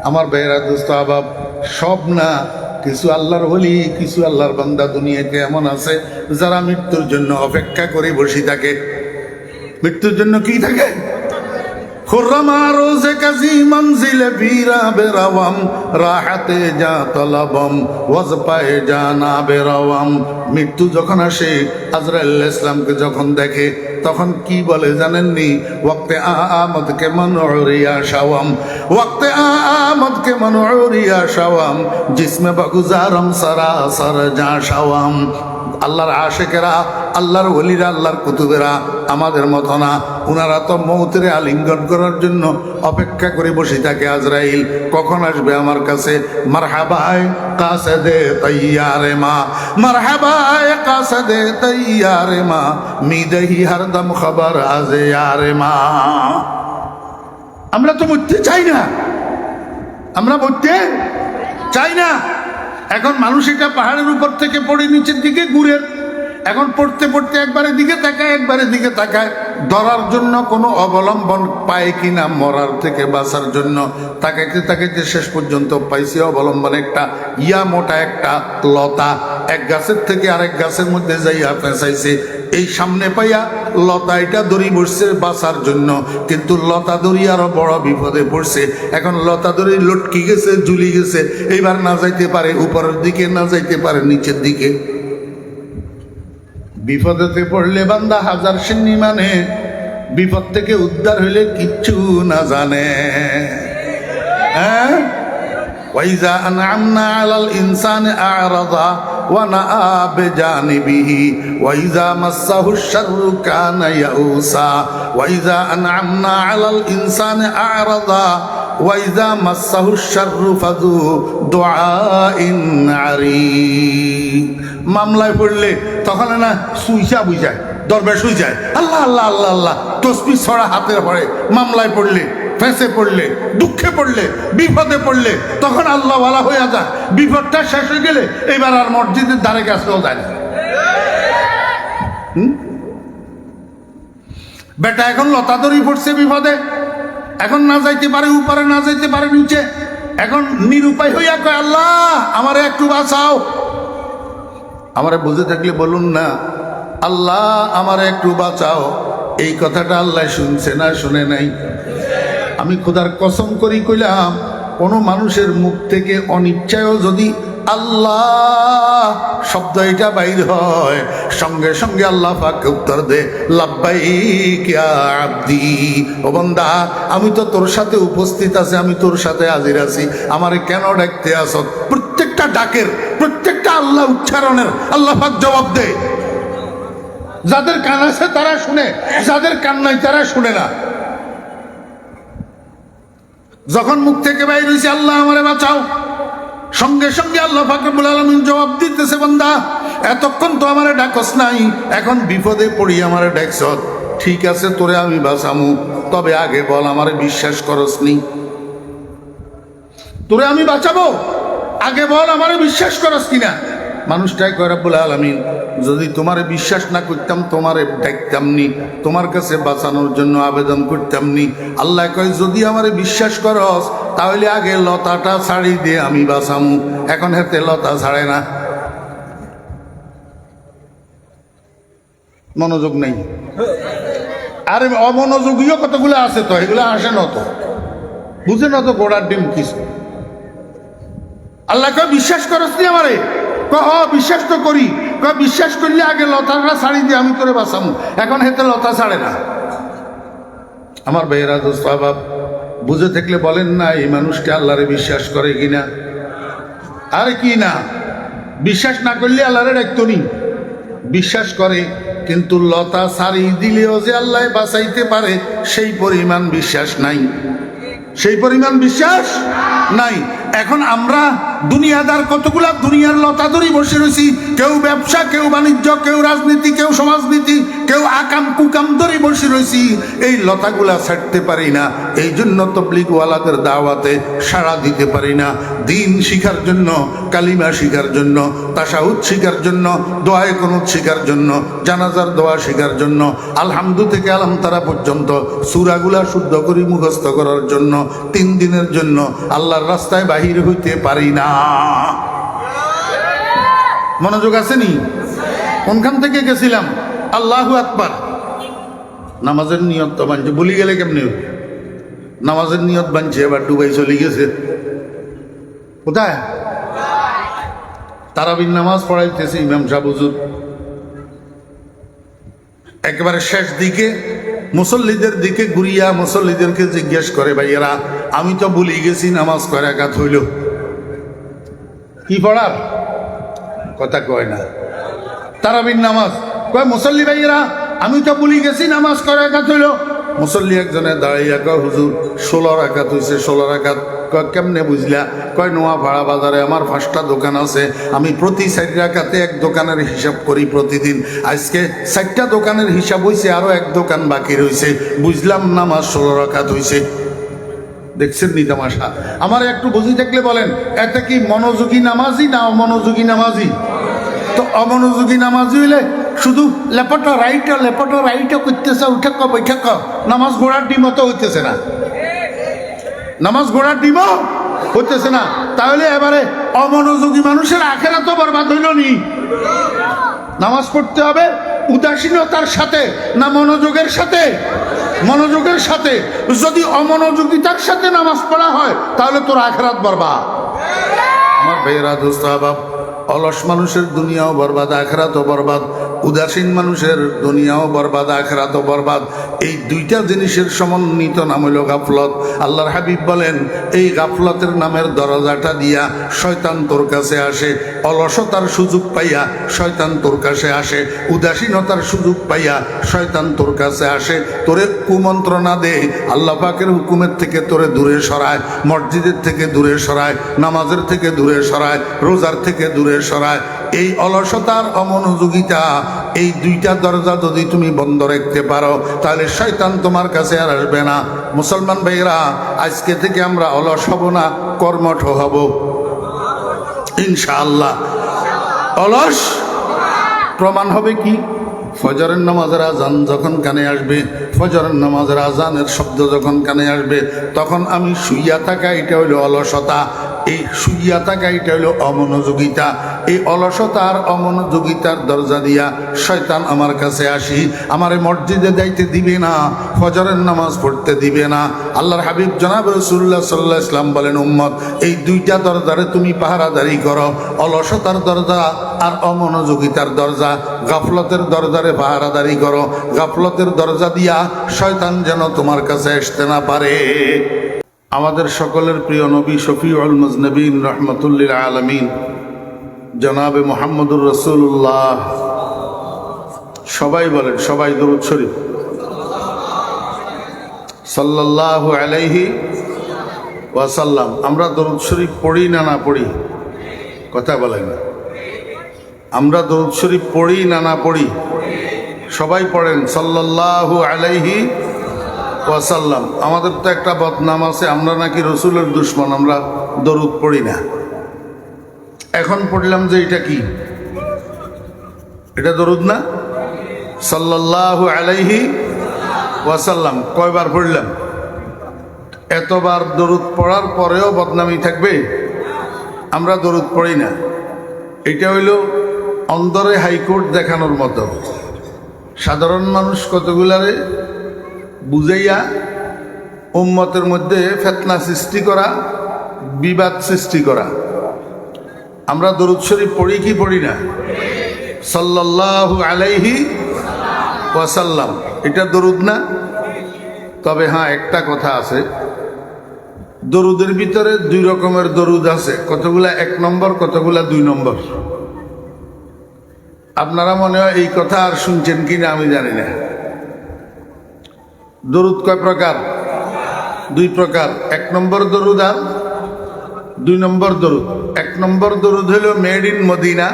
আমার ভাইয়েরা দোস্ত আবাব, সব না, কিছু আল্লাহর ওলি, কিছু আল্লাহর বান্দা দুনিয়াতে এমন আছে যারা মৃত্যুর জন্য অপেক্ষা করে বসে থাকে। মৃত্যুর জন্য কি থাকে? খুরমা রোজে কাজী মঞ্জিলে বীরা বেরাওয়াম, রাহাতে যা তলবম ওয়াজ পায়ে যা না বেরাওয়াম। মৃত্যু যখন আসে, আজরাইল ইসলামকে যখন দেখে তখন কি বলে জানেননি? ওয়াক্তে আমদ কে মনউরিয়া শাওয়াম, ওয়াক্তে আমদ কে মনউরিয়া শাওয়াম, জিসমে বাগুজারম সরাসর যা শাওয়াম। আল্লাহর আশেকেরা, আল্লাহর ওলিরা, আল্লাহর কুতুবেরা আমাদের মতো না। ওনারা তো মৌতের আলিঙ্গন করার জন্য অপেক্ষা করে বসে থাকে। আজরাইল কখন আসবে আমার কাছে? মারহাবায়ে কাসেদে তৈয়ারে মা, মারহাবায়ে কাসেদে তৈয়ারে মা, মিদহি হরদম খবর আজে ইয়ারে মা। আমরা তো মরতে চাই না, আমরা মরতে চাই না। এখন মানুষ এটা পাহাড়ের উপর থেকে পড়ে নিচের দিকে ঘুরে, এখন পড়তে পড়তে একবারে দিকে তাকায়, একবারে দিকে তাকায়, ধরার জন্য কোনো অবলম্বন পায় কিনা, মরার থেকে বাঁচার জন্য তাকাইতে তাকাইতে শেষ পর্যন্ত পাইছে অবলম্বন একটা ইয়া মোটা একটা লতা। এক গাছের থেকে আরেক গাছের মধ্যে যাইয়া পেঁচাইছে, এই সামনে পাইয়া লতা এটা দড়ি বসছে বাঁচার জন্য, কিন্তু লতা দড়ি আরো বড় বিপদে পড়ছে। এখন লতা দড়ি লটকি গেছে, ঝুলি গেছে, এইবার না যাইতে পারে উপরের দিকে, না যাইতে পারে নিচের দিকে। বিপদেতে পড়লে বান্দা হাজার সিন্নি মানে, বিপদ থেকে উদ্ধার হইলে কিচ্ছু না জানে। হ্যাঁ, ওয়াইজা আনআমনা আলাল ইনসানি আ'রাদা ওয়া নাআ বিজানিবিহি ওয়াইজা মাসসাহুশ শাররু কানা ইয়াউসা, ওয়াইজা আনআমনা আলাল ইনসানি আ'রাদা ওয়াইজা মাসসাহুশ শাররু ফাযু দুআইন আরিদ। মামলায় পড়লে তখন না সুইসা বুঝায়, দরবার শুই যায়, আল্লাহ আল্লাহ আল্লাহ আল্লাহ তসবিহ ছড়া হাতের পড়ে। মামলায় পড়লে, ফেঁসে পড়লে, দুঃখে পড়লে, বিপদে পড়লে তখন আল্লাহ ওয়ালা হইয়া যায়। বিপদটা শেষ হয়ে গেলে এবার আর মসজিদের দ্বারে কাছেও যায় না। বেটা এখন লতা দড়ি পড়ছে বিপদে, এখন না যাইতে পারে উপরে, না যাইতে পারে নিচে, এখন নিরুপায় হইয়া কয় আল্লাহ আমারে একটু বাঁচাও। আমারে বুঝে থাকলে বলুন না, আল্লাহ আমারে একটু বাঁচাও। এই কথাটা আল্লাহ শুনছে না শুনে নাই? আমি খোদার কসম করি কইলাম, কোনো মানুষের মুখ থেকে অনিচ্ছায়ও যদি আল্লাহ শব্দ এটা বাইর হয়, সঙ্গে সঙ্গে আল্লাহ পাক উত্তর দে, লাব্বাইক ইয়া আব্দি, ও বান্দা আমি তো তোর সাথে উপস্থিত আছি, আমি তোর সাথে হাজির আছি, আমারে কেন ডাকতে আসো? প্রত্যেকটা ডাকের, প্রত্যেকটা আল্লাহ উচ্চারণের আল্লাহ পাক জবাব দেয়। যাদের কান আছে তারা শুনে, যাদের কান নাই তারা শুনে না। যখন মুখ থেকে বাইর হইছে আল্লাহ আমারে বাঁচাও, সঙ্গে সঙ্গে আল্লাহ পাক রব্বুল আলামিন জবাব দিতেছে, বান্দা এতক্ষণ তো আমারে ডাকস নাই, এখন বিপদে পড়ি আমারে ডাকছ, ঠিক আছে তোরে আমি বাঁচামু, তবে আগে বল আমারে বিশ্বাস করস নি? তোরে আমি বাঁচাবো, আগে বল আমারে বিশ্বাস করস কিনা? মানুষটাই কয় রব্বুল আলামিন যদি তোমারে বিশ্বাস না করতাম তোমারে ডাকতাম নি, তোমার কাছে বাঁচানোর জন্য আবেদন করতাম নি। আল্লাহ কয় যদি আমারে বিশ্বাস করস তাহলে আগে লতাটা ছাড়ি দিয়ে আমি বাঁচামু, এখন হাতে লতা ছাড়ে না। মনোযোগ নেই। আরে অমনোযোগীও কতগুলো আছে তো, এগুলো আসে না তো, বুঝে না তো গোড়ার ডিম কিছু। আল্লাহ কয় বিশ্বাস করস নি আমারে? বিশ্বাস তো করি। বিশ্বাস করলে আগে লতাটা ছাড়ি দিয়ে আমি করে বাঁচামু, এখন হেতে লতা ছাড়ে না। আমার ভাইয়েরা দোস্ত বাবা, বুঝে থাকলে বলেন না এই মানুষটা আল্লাহরে বিশ্বাস করে কিনা? আরে কি না, বিশ্বাস না করলে আল্লাহরে ডাকতো নি। বিশ্বাস করে, কিন্তু লতা ছাড়ি দিলেও যে আল্লাহ বাঁচাইতে পারে সেই পরিমাণ বিশ্বাস নাই, সেই পরিমাণ বিশ্বাস নাই। এখন আমরা দুনিয়াদার কতগুলা দুনিয়ার লতা ধরি বসে রয়েছি, কেউ ব্যবসা, কেউ বাণিজ্য, কেউ রাজনীতি, কেউ সমাজনীতি, কেউ আকাম কুকাম ধরে বসে রয়েছি। এই লতাগুলা ছাড়তে পারি না, এই জন্য তবলিগওয়ালাদের দাওয়াতে সাড়া দিতে পারি না। দিন শিখার জন্য, কালিমা শিখার জন্য, তাশাহুদ শিখার জন্য, দোয়ায়ে কুনুত শিখার জন্য, জানাজার দোয়া শিখার জন্য, আলহামদু থেকে আলাম তারা পর্যন্ত সূরাগুলা শুদ্ধ করে মুখস্থ করার জন্য 3 দিনের জন্য আল্লাহর রাস্তায় বাহির হইতে পারি না। মনোযোগ আসেনি? কোনখান থেকে গেছিলাম? আল্লাহু আকবার। নামাজের নিয়ত তো বানছে, বলি গেলে কেমনি? নামাজের নিয়ত বানছে, এবার ডুবাই চলে গেছে কোথায়? তারাবির নামাজ পড়াইতেছে ইমাম সাহেব হুজুর। একেবারে শেষ দিকে মুসল্লিদের দিকে ঘুরিয়া মুসল্লিদেরকে জিজ্ঞেস করে, ভাইয়েরা আমি তো ভুলে গেছি নামাজ কয় রাকাত হইল? কি পড়ার কথা কয় না। তারাবির নামাজ কয়, মুসল্লি ভাইয়েরা আমি তো ভুলে গেছি নামাজ কয় রাকাত হইল? মুসল্লি একজনে দাঁড়াইয়া কয়, হুজুর 16 রাকাত হইছে। 16 রাকাত। কয় কেমনে বুঝলা? কয় নোয়াপাড়া বাজারে আমার 5টা দোকান আছে, আমি প্রতি 4 রাকাতে 1 দোকানের হিসাব করি প্রতিদিন। আজকে 4টা দোকানের হিসাব হইছে, আরো 1 দোকান বাকি রয়েছে, বুঝলাম নামাজ 16 রাকাত হইছে। দেখছেন নি তামাশা? আমার একটু বুঝি থাকলে বলেন, এটা কি মনোযোগী নামাজি না অমনোযোগী নামাজি? তো অমনোযোগী নামাজি হইলে শুধু লেপটা রাইটা করতেছে, উঠে বৈঠা নামাজ ঘোড়ার ডিমও তো হইতেছে না, নামাজ ঘোড়ার ডিমও হইতেছে না। তাহলে এবারে অমনোযোগী মানুষের আখেরাত তো বরবাদ হইল নি? নামাজ পড়তে হবে উদাসীনতার সাথে না মনোযোগের সাথে? মনোযোগের সাথে। যদি অমনোযোগিতার সাথে নামাজ পড়া হয় তাহলে তোর আখেরাত বরবাদ। আমার ভাইয়েরা, দোস্ত আহবাব, অলস মানুষের দুনিয়াও বরবাদ, আখেরাতও বরবাদ। উদাসীন মানুষের দুনিয়াও বরবাদ, আখেরাতও বরবাদ। এই 2টা জিনিসের সমন্বিত নাম হইল গাফলত। আল্লাহর হাবিব বলেন, এই গাফলতের নামের দরজাটা দিয়া শয়তান তোর কাছে আসে। অলসতার সুযোগ পাইয়া শয়তান তোর কাছে আসে, উদাসীনতার সুযোগ পাইয়া শয়তান তোর কাছে আসে। তোরে কুমন্ত্রণা দে, আল্লাহ পাকের হুকুমের থেকে তোরে দূরে সরায়, মসজিদের থেকে দূরে সরায়, নামাজের থেকে দূরে সরায়, রোজার থেকে দূরে সরায়। এই অলসতার অমনোযোগিতা, এই 2টা দরজা যদি তুমি বন্ধ রাখতে পারো তাহলে শয়তান তোমার কাছে আর আসবে না। মুসলমান ভাইরা, আজকে থেকে আমরা অলস হব না, কর্মঠ হব ইনশাআল্লাহ। অলস প্রমাণ হবে কি? ফজরের নামাজের আজান যখন কানে আসবে, ফজরের নামাজের আজানের শব্দ যখন কানে আসবে, তখন আমি শুইয়া থাকা, এটা হইল অলসতা। এই শুইয়া থাকা, এটা হইল অমনোযোগিতা। এই অলসতা আর অমনোযোগিতার দরজা দিয়া শয়তান আমার কাছে আসি, আমারে মসজিদে যাইতে দিবে না, ফজরের নামাজ পড়তে দিবে না। আল্লাহর হাবিব জনাব রাসূলুল্লাহ সাল্লাল্লাহু আলাইহি ওয়াসাল্লাম বলেন, উম্মত এই 2টা দরজারে তুমি পাহারাদারি করো, অলসতার দরজা আর অমনোযোগিতার দরজা। গাফলতের দরজারে পাহারাদারি করো, গাফলতের দরজা দিয়া শয়তান যেন তোমার কাছে আসতে না পারে। আমাদের সকলের প্রিয় নবী শফিউল মুজনবিন রহমতুল্লিল আলামিন জনাবে মুহাম্মদুর রাসূলুল্লাহ, সবাই বলেন, সবাই দরুদ শরীফ সাল্লাল্লাহু আলাইহি ওয়াসাল্লাম। আমরা দরুদ শরীফ পড়ি না না পড়ি? কথা বলেন, আমরা দরুদ শরীফ পড়ি না না পড়ি? সবাই পড়েন সাল্লাল্লাহু আলাইহি ওয়াসাল্লাম। আমাদের তো একটা বদনাম আছে, আমরা নাকি রসুলের দুশ্মন, আমরা দরুদ পড়ি না। এখন পড়লাম যে এটা কি? এটা দরুদ না? সাল্লাল্লাহু আলাইহি ওয়াসাল্লাম কয়বার পড়লাম? এতবার দরুদ পড়ার পরেও বদনামি থাকবে? আমরা দরুদ পড়ি না। এটা হইল অন্তরে হাইকোর্ট দেখানোর মতো। সাধারণ মানুষ কতগুলারে বুঝাইয়া উম্মতের মধ্যে ফিতনা সৃষ্টি করা, বিবাদ সৃষ্টি করা। আমরা দরুদ শরীফ পড়ি কি পড়ি না? সাল্লাল্লাহু আলাইহি ওয়াসাল্লাম, এটা দরুদ না? তবে হ্যাঁ, একটা কথা আছে, দরুদের ভিতরে 2 রকমের দরুদ আছে। কতগুলা 1 নম্বর, কতগুলা 2 নম্বর। আপনারা মনে হয় এই কথা আর শুনছেন কিনা আমি জানি না। দরুদ কয় প্রকার? 2 প্রকার। 1 নম্বর দরুদ আর 2 নম্বর দরুদ। 1 নম্বর দরুদ হলো মেড ইন মদিনা,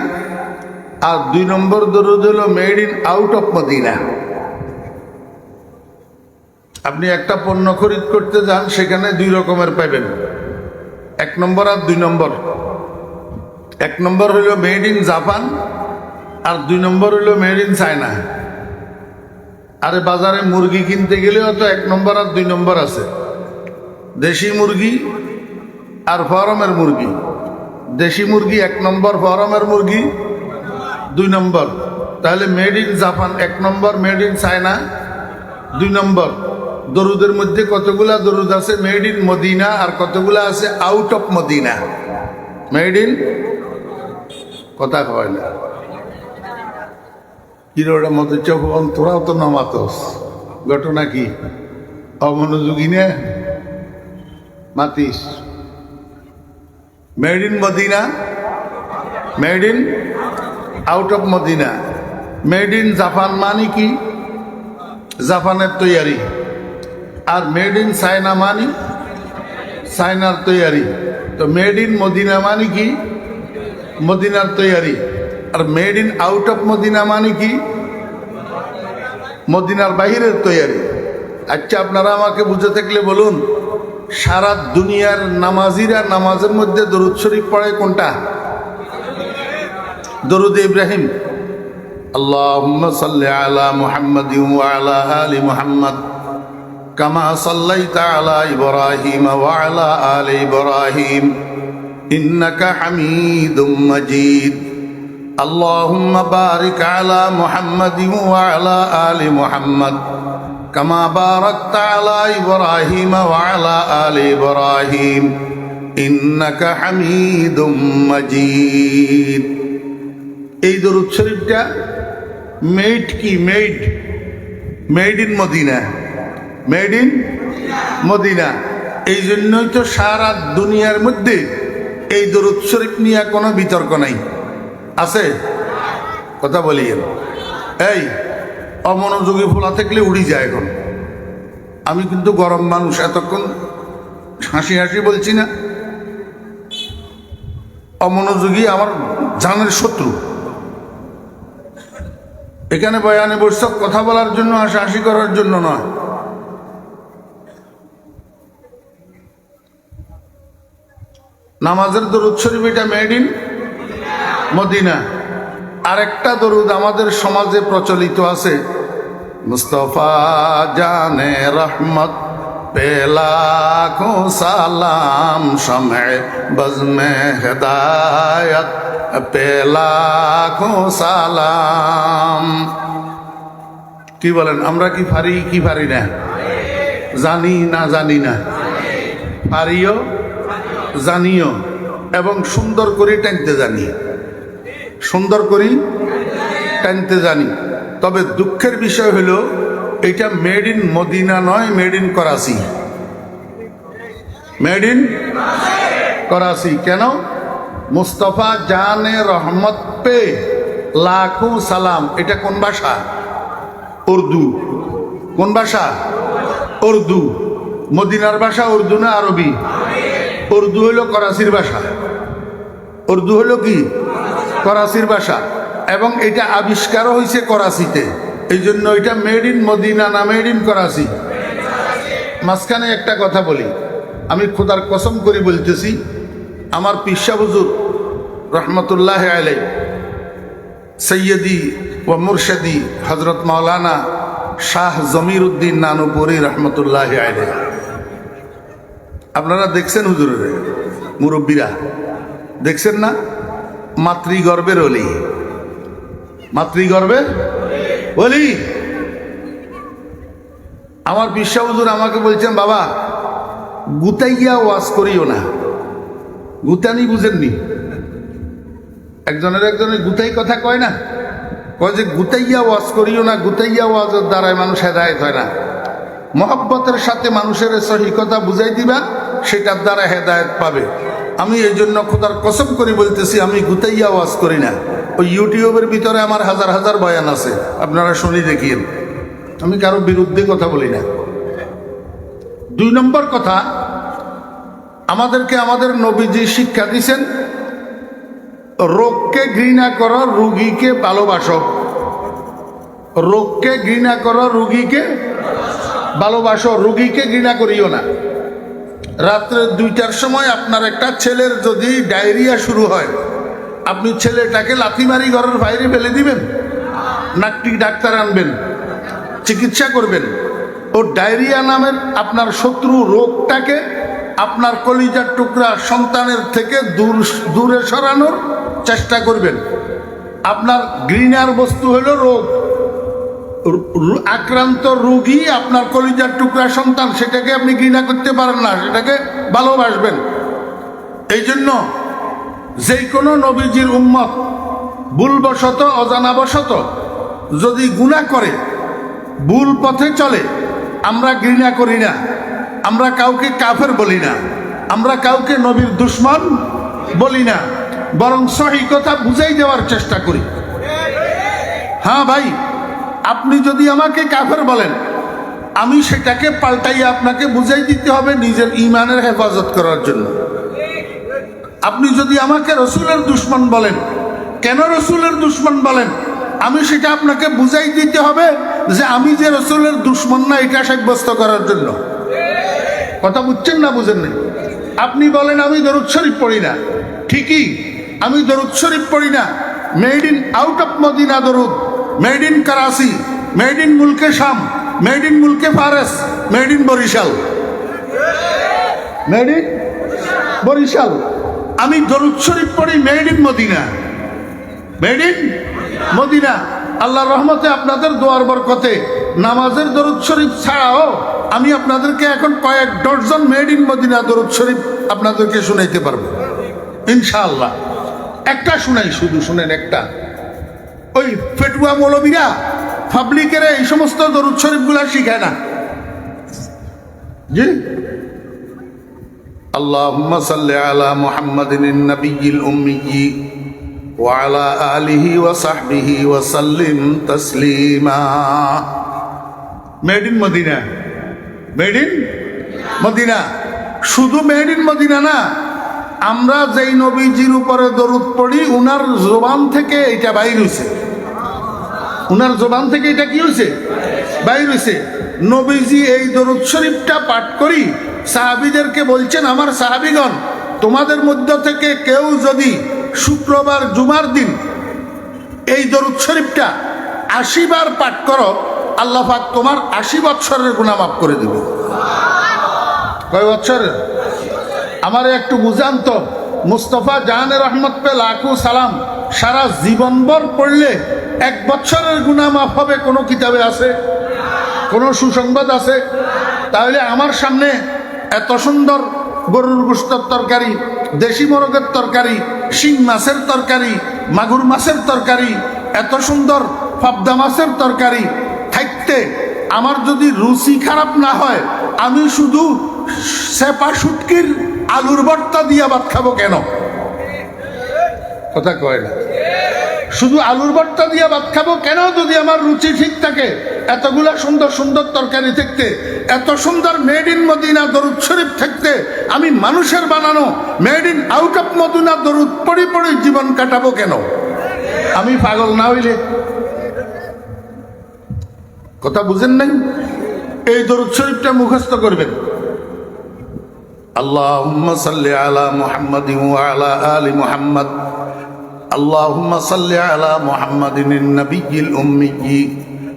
আর 2 নম্বর দরুদ হলো made in out of Medina. আপনি একটা পণ্য খরিদ করতে যান, সেখানে 2 রকমের পাবেন, 1 নম্বর আর 2 নম্বর। 1 নম্বর হলো মেড ইন জাপান, আর 2 নম্বর হলো মেড ইন চায়না। আরে বাজারে মুরগি কিনতে গেলেও তো 1 নম্বর আর 2 নম্বর আছে, দেশি মুরগি আর ফার্মের মুরগি। দেশি মুরগি 1 নম্বর, ফার্মের মুরগি 2 নম্বর। তাহলে made in Japan 1 number, made in China 2 নম্বর। দরুদের মধ্যে কতগুলা দরুদ আছে মেড ইন মদিনা, আর কতগুলা আছে out of Medina. Made in কথা কয় না, কিরোটা মতো চোখন, তোরাও তো নামাতস। ঘটনা কি? অমনোযোগী নে মাতিস। Made in Medina, made in out of Medina. Made in Japan মানে কি? জাপানের তৈয়ারি। আর মেড ইন চায়না মানে চায়নার তৈয়ারি। তো মেড ইন মদিনা মানে কি? মদিনার তৈয়ারি। আর made in out of Medina মানে কি? মদিনার বাহিরের তৈয়ারি। আচ্ছা, আপনারা আমাকে বুঝে থাকলে বলুন, সারা দুনিয়ার নামাজিরা নামাজের মধ্যে দরুদ শরীফ পড়ে কোনটা? দরুদ ইব্রাহিম। আল্লাহুম্মা সাল্লি আলা মুহাম্মাদিন ওয়া আলা আলি মুহাম্মাদ কামা সাল্লাইতা আলা ইব্রাহিম ওয়া আলা আলি ইব্রাহিম ইন্নাকা হামিদুম মাজিদ। আল্লাহুম্মা বারিক আলা মুহাম্মাদিন ওয়া আলা আলি মুহাম্মাদ কামা বারাকতা আলা ইব্রাহিম ওয়া আলা আলি ইব্রাহিম ইন্নাকা হামিদুম মাজিদ। এই দরুদ শরীফটা মেড কি? Made made in Medina, made in Medina. এই জন্যই তো সারা দুনিয়ার মধ্যে এই দরুদ শরীফ নিয়ে কোনো বিতর্ক নাই। আছে? কথা বলি। এই অমনোযোগী ফোলা থাকলে উড়ি যায়। এখন আমি কিন্তু গরম মানুষ, এতক্ষণ হাসি হাসি বলছি না। অমনোযোগী আমার জানের শত্রু। এখানে বয়ানে বসছ কথা বলার জন্য, হাসাহাসি করার জন্য নয়। নামাজের দরুদ শরীফ এটা মেড ইন মদিনা। আরেকটা দরুদ আমাদের সমাজে প্রচলিত আছে, মুস্তফা জানে রহমত पे लाखों सलाम शम्ह बज़्म हिदायत पे लाखों সালাম। কি বলেন, আমরা কি পারি কি পারি না? জানি না জানি না? পারিও, জানিও, এবং সুন্দর করে টানতে জানি। সুন্দর করি টানতে জানি। তবে দুঃখের বিষয় হলো এটা মেড ইন মদিনা নয়, made in Karachi. Made in Karachi. কেন? মুস্তফা জানে রহমত পে লাখো সালাম। এটা কোন ভাষা? উর্দু। কোন ভাষা? উর্দু। মদিনার ভাষা উর্দু না আরবি? উর্দু হলো করাচির ভাষা। উর্দু হলো কি? করাচির ভাষা। এবং এটা আবিষ্কারও হয়েছে করাচিতে। এই জন্য এটা মেড ইন মদিনা না মেড ইন করাচি। মাঝখানে একটা কথা বলি, আমি খোদার কসম করে বলতেছি, আমার পিসা হুজুর রহমতুল্লাহ আলাই সৈয়দি ও মুর্শিদি হজরত মাওলানা শাহ জমির উদ্দিন নানুপুরি রহমতুল্লাহ আলাই। আপনারা দেখছেন হুজুরের মুরব্বীরা, দেখছেন না? মাতৃগর্ভের অলি, মাতৃগর্ভের বলি। আমার পিসা হুজুর আমাকে বলছেন, বাবা গুতাইয়া ওয়াজ করিও না। গুতানি বুঝেননি? একজনের গুতাই কথা কয় না, কয় যে গুতাইয়া ওয়াজ করিও না। গুতাইয়া ওয়াজের দ্বারাই মানুষ হেদায়েত হয় না। মহব্বতের সাথে মানুষের সহি কথা বুঝাই দিবা, সেটার দ্বারা হেদায়েত পাবে। আমি এই জন্য খোদার কসম করে বলতেছি, আমি গুতাইয়া ওয়াজ করি না। ওই ইউটিউবের ভিতরে আমার হাজার হাজার বয়ান আছে, আপনারা শুনি দেখিয়েন। আমি কারো বিরুদ্ধে কথা বলি না। 2 নম্বর কথা, আমাদেরকে আমাদের নবীজি শিক্ষা দিয়েছেন, রোগকে ঘৃণা করো, রোগীকে ভালোবাসো। রোগকে ঘৃণা করো, রোগীকে ভালোবাসো, রোগীকে ঘৃণা করিও না। রাত্রে 2টার সময় আপনার একটা ছেলের যদি ডায়রিয়া শুরু হয়, আপনি ছেলেটাকে লাথি মারি ঘরের বাইরে ফেলে দিবেন নাকি ডাক্তার আনবেন, চিকিৎসা করবেন? ও ডায়রিয়া নামের আপনার শত্রু রোগটাকে আপনার কলিজার টুকরা সন্তানের থেকে দূরে সরানোর চেষ্টা করবেন। আপনার ঘৃণার বস্তু হলো রোগ, আক্রান্ত রোগী আপনার কলিজার টুকরা সন্তান, সেটাকে আপনি ঘৃণা করতে পারেন না, সেটাকে ভালোবাসবেন। এই জন্য যে কোনো নবীজির উম্মত ভুলবশত অজানাবশত যদি গুনাহ করে, ভুল পথে চলে, আমরা ঘৃণা করি না, আমরা কাউকে কাফের বলি না, আমরা কাউকে নবীর দুশ্মন বলি না, বরং সহি কথা বুঝাই দেওয়ার চেষ্টা করি। হ্যাঁ ভাই, আপনি যদি আমাকে কাফের বলেন, আমি সেটাকে পাল্টাইয়া আপনাকে বুঝাই দিতে হবে নিজের ঈমানের হেফাজত করার জন্য। আপনি যদি আমাকে রসুলের দুশ্মন বলেন, কেন রসুলের দুশ্মন বলেন, আমি সেটা আপনাকে বুঝাই দিতে হবে যে আমি যে রসুলের দুশ্মন না, এটা সাব্যস্ত করার জন্য। কথা বুঝছেন না বুঝেন নাই? আপনি বলেন আমি দরুদ শরীফ পড়ি না, ঠিকই, আমি দরুদ শরীফ পড়ি না, made in out of Medina দরুদ, made in Karachi, made in মুলকে শাম, মেড ইন মুলকে ফারেস, made in Barishal, made in Barishal. আমি দরুদ শরীফ পড়ি made in Medina, made in Medina. আল্লাহর রহমতে আপনাদের দোয়ার বরকতে নামাজের দরুদ শরীফ ছাড়াও আমি আপনাদেরকে এখন কয়েক ডজন মেড ইন মদিনা দরুদ শরীফ আপনাদেরকে শুনাইতে পারবো ইনশাআল্লাহ। একটা শুনাই, শুধু শুনেন একটা। ওই ফেটুয়া মৌলবীরা পাবলিকের এই সমস্ত দরুদ শরীফগুলা শিখায় না। জি, আল্লাহুম্মা সাল্লি আলা মুহাম্মাদিন নবিয়্যিল উম্মিয়্যি ওয়া আলা আলিহি ওয়া সাহবিহি ওয়া সাল্লিম তাসলিমা। Made in Medina, made in Medina. শুধু মেড ইন মদিনা না, আমরা যেই নবীজির উপরে দরুদ পড়ি, উনার জবান থেকে এটা বাইর হইছে, উনার জবান থেকে এটা কি হয়েছে, বাইর হইছে। নবীজি এই দরুদ শরীফটা পাঠ করি সাহাবীদেরকে বলছেন, আমার সাহাবীগণ, তোমাদের মধ্য থেকে কেউ যদি শুক্রবার জুমার দিন এই দরুদ শরীফটা 80 বার পাঠ করো, আল্লাহ পাক তোমার 80 বৎসরের গুনাহ মাফ করে দেবে। কয় বৎসরের? আমারে একটু বুঝান তো। মুস্তফা জাহানের রহমত পে লাখো সালাম সারা জীবনভর পড়লে 1 বৎসরের গুনাহ মাফ হবে কোনো কিতাবে আছে? কোনো সুসংবাদ আছে? তাহলে আমার সামনে এত সুন্দর গরুর গোশতের তরকারি, দেশি মোরগের তরকারি, শিং মাছের তরকারি, মাগুর মাছের তরকারি, এত সুন্দর পাবদা মাছের তরকারি থাকতে আমার যদি রুচি খারাপ না হয়, আমি শুধু সেপা শুটকির আলুর ভর্তা দিয়া ভাত খাবো কেন? কথা কয় না। শুধু আলুর ভর্তা দিয়া ভাত খাবো কেন যদি আমার রুচি ঠিক থাকে? এতগুলা সুন্দর সুন্দর তরকারি থাকতে, এত সুন্দর মেড ইন মদিনা দরুদ শরীফ থাকতে, আমি মানুষের বানানো made in out of Medina দরুদ পড়ি পড়ি জীবন কাটাবো কেন? আমি পাগল না হইলে? কথা বুঝেন নাই? এই দরুদ শরীফটা মুখস্থ করবেন। আল্লাহুম্মা সাল্লি আলা মুহাম্মাদিন ওয়া আলা আলি মুহাম্মাদ, আল্লাহুম্মা সাল্লি আলা মুহাম্মাদিন নবিয়্যিল উম্মিয়্যি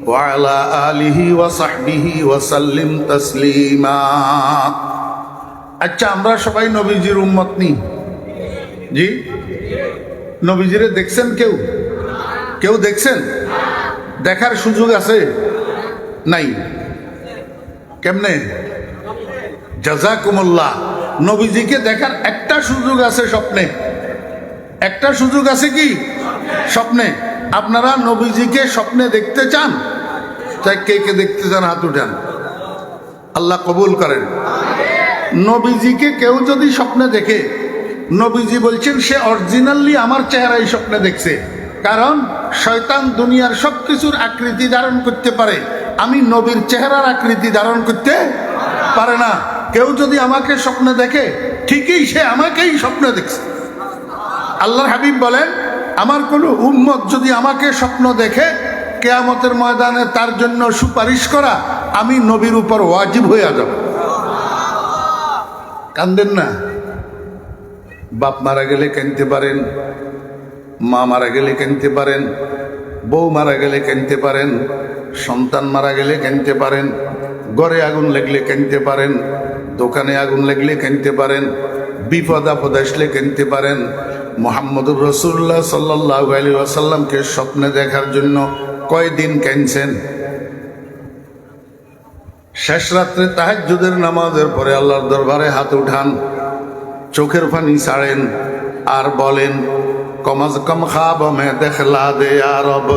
ওয়া আলা আলিহি ওয়া সাহবিহি ওয়া সাল্লিম তাসলিমা। আচ্ছা, আমরা সবাই নবীজির উম্মত নি? জি। নবীজিরে দেখছেন কেউ? কেউ দেখছেন? দেখার সুযোগ আছে? নাই। কেমনে? জাযাকুমুল্লাহ। নবীজিকে দেখার একটা সুযোগ আছে স্বপ্নে, একটা সুযোগ আছে কি? স্বপ্নে। আপনারা নবীজিকে স্বপ্নে দেখতে চান? তাই কে কে দেখতে চান হাত উঠান, আল্লাহ কবুল করেন। নবীজিকে কেউ যদি স্বপ্নে দেখে, নবীজি বলছেন সে অরিজিনালি আমার চেহারাই স্বপ্নে দেখছে। কারণ শয়তান দুনিয়ার সব কিছুর আকৃতি ধারণ করতে পারে, আমি নবীর চেহারার আকৃতি ধারণ করতে পারে না। কেউ যদি আমাকে স্বপ্নে দেখে ঠিকই সে আমাকেই স্বপ্ন দেখছে। আল্লাহর হাবিব বলেন, আমার কোনো উম্মত যদি আমাকে স্বপ্ন দেখে, কিয়ামতের ময়দানে তার জন্য সুপারিশ করা আমি নবীর উপর ওয়াজিব হয়ে যাব। কান্দেন না। বাপ মারা গেলে কাঁদতে পারেন, মা মারা গেলে কাঁদতে পারেন, বউ মারা গেলে কাঁদতে পারেন, সন্তান মারা গেলে কাঁদতে পারেন, ঘরে আগুন লাগলে কাঁদতে পারেন, দোকানে আগুন লাগলে কাঁদতে পারেন, বিপদ আপদ আসলে কাঁদতে পারেন। মুহাম্মদুর রাসূলুল্লাহ সাল্লাল্লাহু আলাইহি ওয়াসাল্লামকে স্বপ্নে দেখার জন্য কয়দিন কাঁদছেন? শেষ রাত্রে তাহাজ্জুদের নামাজের পরে আল্লাহর দরবারে হাত উঠান, চোখের পানি ছাড়েন আর বলেন, কম আজ কম খাব মে দেখলা দে ইয়া রব,